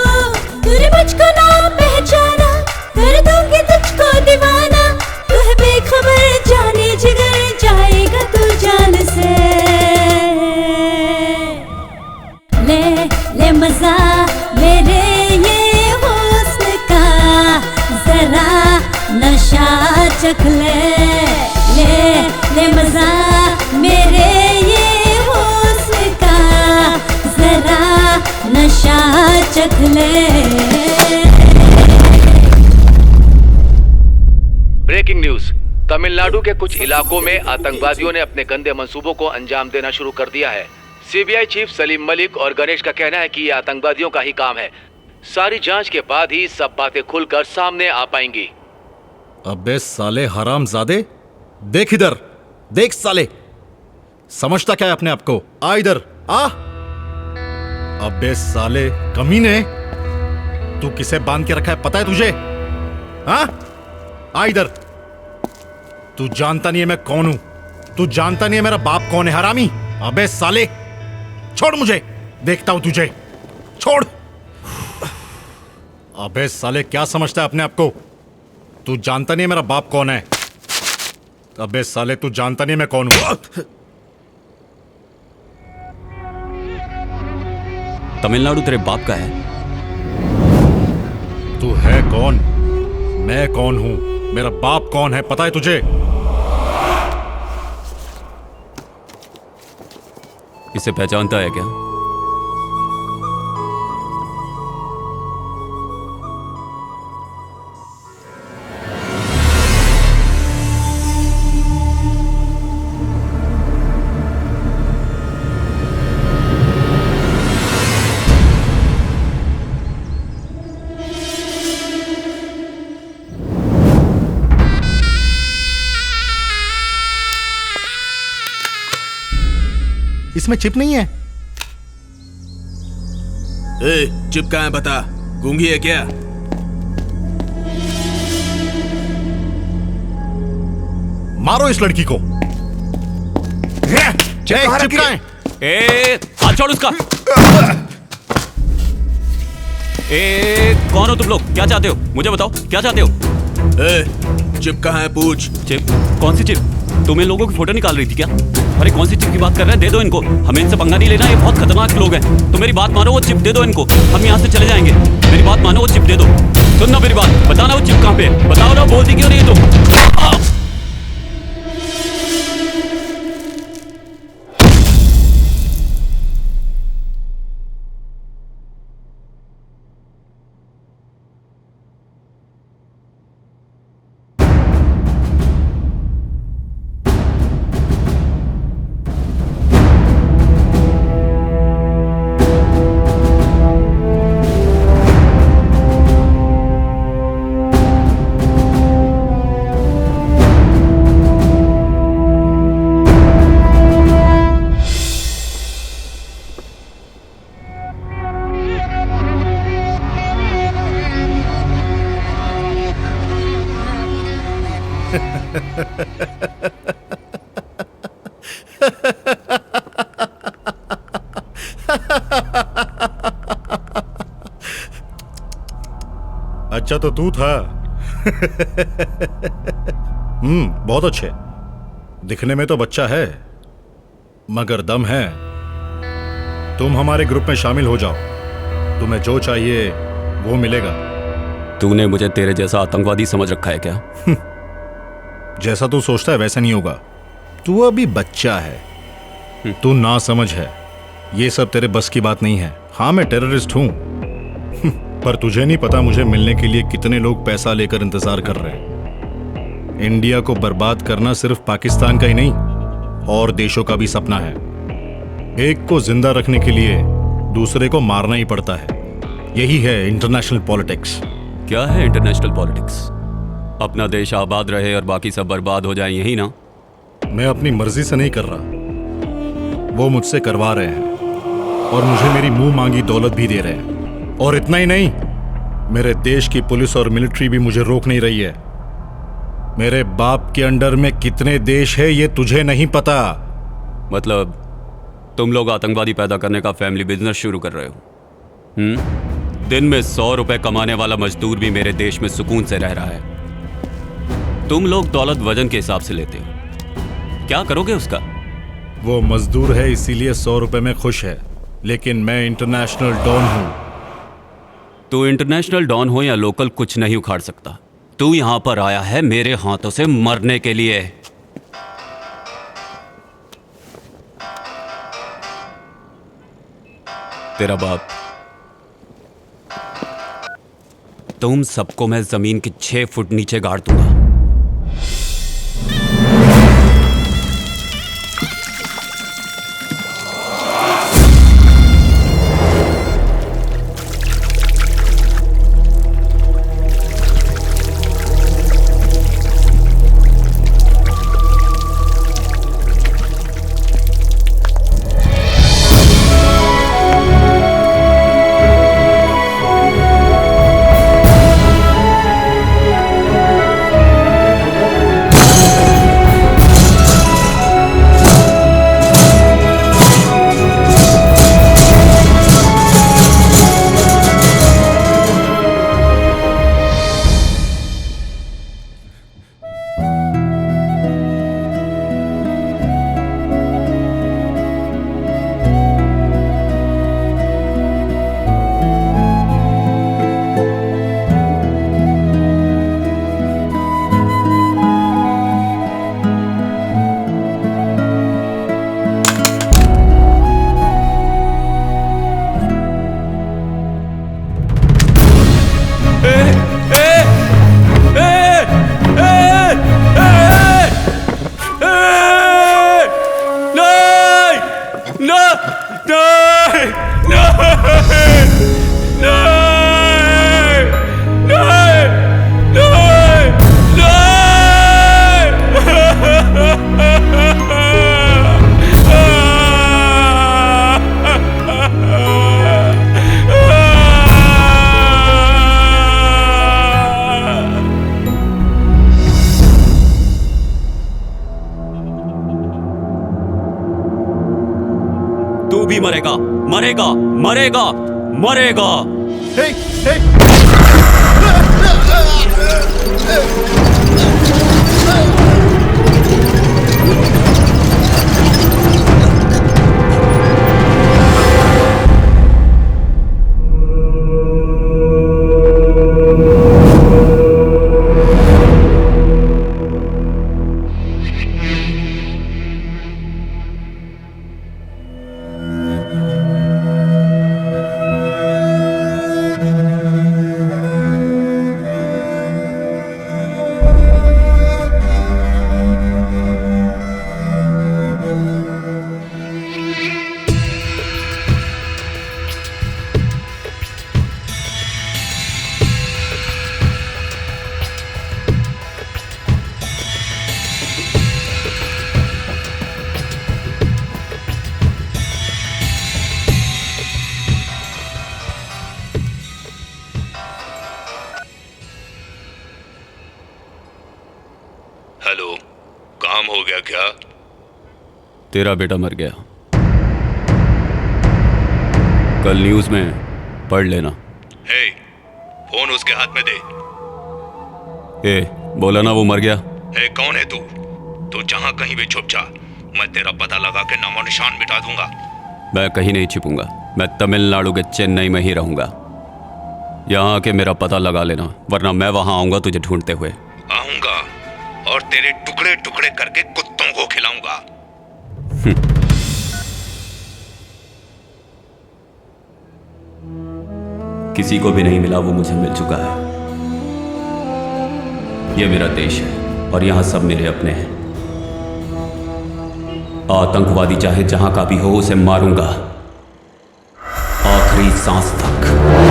तूने मुझको ना पहचाना, कर दूंगी तुझको दीवाना, तू है बेखबर जाने जिगर, जाएगा तू जान से। ले मजा मेरे ये हुस्न का, जरा नशा चख ले मजा मेरे ये हुस्न का, जरा नशा चख ले। ब्रेकिंग न्यूज, तमिलनाडु के कुछ इलाकों में आतंकवादियों ने अपने गंदे मंसूबों को अंजाम देना शुरू कर दिया है। सीबीआई चीफ सलीम मलिक और गणेश का कहना है कि ये आतंकवादियों का ही काम है। सारी जांच के बाद ही सब बातें खुलकर सामने आ पाएंगी। अबे साले हरामजादे, देख इधर, देख साले, समझता क्या है अपने आप को? आ इधर आ। अबे साले कमीने, तू किसे बांध के रखा है पता है तुझे? हाँ, आ इधर। तू जानता नहीं है मैं कौन हूं, तू जानता नहीं है मेरा बाप कौन है हरामी। अबे साले छोड़ मुझे, देखता हूं तुझे, छोड़। अबे साले क्या समझता है अपने आप को? तू जानता नहीं है मेरा बाप कौन है? अबे साले, तू जानता नहीं मैं कौन हूं? तमिलनाडु तेरे बाप का है? तू है कौन? मैं कौन हूं? मेरा बाप कौन है पता है तुझे? इसे पहचानता है क्या? इसमें चिप नहीं है। चिप कहाँ है बता? गूंगी है क्या? मारो इस लड़की को। चिप कहाँ है? हाथ छोड़ उसका। कौन हो तुम लोग? क्या चाहते हो? मुझे बताओ, क्या चाहते हो? चिप कहाँ है? पूछ। चिप? कौन सी चिप? तुम इन लोगों की फोटो निकाल रही थी क्या? अरे कौन सी चिप की बात कर रहे हैं? दे दो इनको, हमें इनसे पंगा नहीं लेना, ये बहुत खतरनाक लोग हैं। तो मेरी बात मानो, वो चिप दे दो इनको, हम यहाँ से चले जाएंगे। मेरी बात मानो, वो चिप दे दो। सुनना मेरी बात, बताना वो चिप कहाँ पे है, बताओ ना, बोलती क्यों नहीं तुम? अच्छा तो तू था। बहुत अच्छे। दिखने में तो बच्चा है मगर दम है। तुम हमारे ग्रुप में शामिल हो जाओ, तुम्हें जो चाहिए वो मिलेगा। तूने मुझे तेरे जैसा आतंकवादी समझ रखा है क्या? जैसा तू सोचता है वैसा नहीं होगा। तू अभी बच्चा है, तू ना समझ है, ये सब तेरे बस की बात नहीं है। हाँ मैं टेररिस्ट हूं, पर तुझे नहीं पता मुझे मिलने के लिए कितने लोग पैसा लेकर इंतजार कर रहे हैं। इंडिया को बर्बाद करना सिर्फ पाकिस्तान का ही नहीं और देशों का भी सपना है। एक को जिंदा रखने के लिए दूसरे को मारना ही पड़ता है। यही है इंटरनेशनल पॉलिटिक्स। क्या है इंटरनेशनल पॉलिटिक्स? अपना देश आबाद रहे और बाकी सब बर्बाद हो जाए, यही ना? मैं अपनी मर्जी से नहीं कर रहा, वो मुझसे करवा रहे हैं और मुझे मेरी मुंह मांगी दौलत भी दे रहे हैं। और इतना ही नहीं, मेरे देश की पुलिस और मिलिट्री भी मुझे रोक नहीं रही है। मेरे बाप के अंडर में कितने देश है ये तुझे नहीं पता। मतलब तुम लोग आतंकवादी पैदा करने का फैमिली बिजनेस शुरू कर रहे हो? दिन में 100 रुपए कमाने वाला मजदूर भी मेरे देश में सुकून से रह रहा है। तुम लोग दौलत वजन के हिसाब से लेते हो, क्या करोगे उसका? वो मजदूर है इसीलिए 100 रुपए में खुश है, लेकिन मैं इंटरनेशनल डॉन हूं। तू इंटरनेशनल डॉन हो या लोकल, कुछ नहीं उखाड़ सकता। तू यहां पर आया है मेरे हाथों से मरने के लिए। तेरा बाप, तुम सबको मैं जमीन के 6 फुट नीचे गाड़ दूंगा। मरेगा मरेगा मरेगा। हेलो, काम हो गया क्या? तेरा बेटा मर गया। कल न्यूज़ में पढ़ लेना। हे, फोन उसके हाथ में दे। ए, बोला ना वो मर गया। हे, कौन है तू? तू जहां कहीं भी छुप जा, मैं तेरा पता लगा के नामो निशान मिटा दूंगा। मैं कहीं नहीं छिपूंगा। मैं तमिलनाडु के चेन्नई में ही रहूंगा। यहाँ आके मेरा पता लगा लेना, वरना मैं वहां आऊंगा तुझे ढूंढते हुए। आऊंगा और तेरे टुकड़े टुकड़े करके कुत्तों को खिलाऊंगा। किसी को भी नहीं मिला वो मुझे मिल चुका है। ये मेरा देश है और यहाँ सब मेरे अपने हैं। आतंकवादी चाहे जहां का भी हो उसे मारूंगा, आखिरी सांस तक।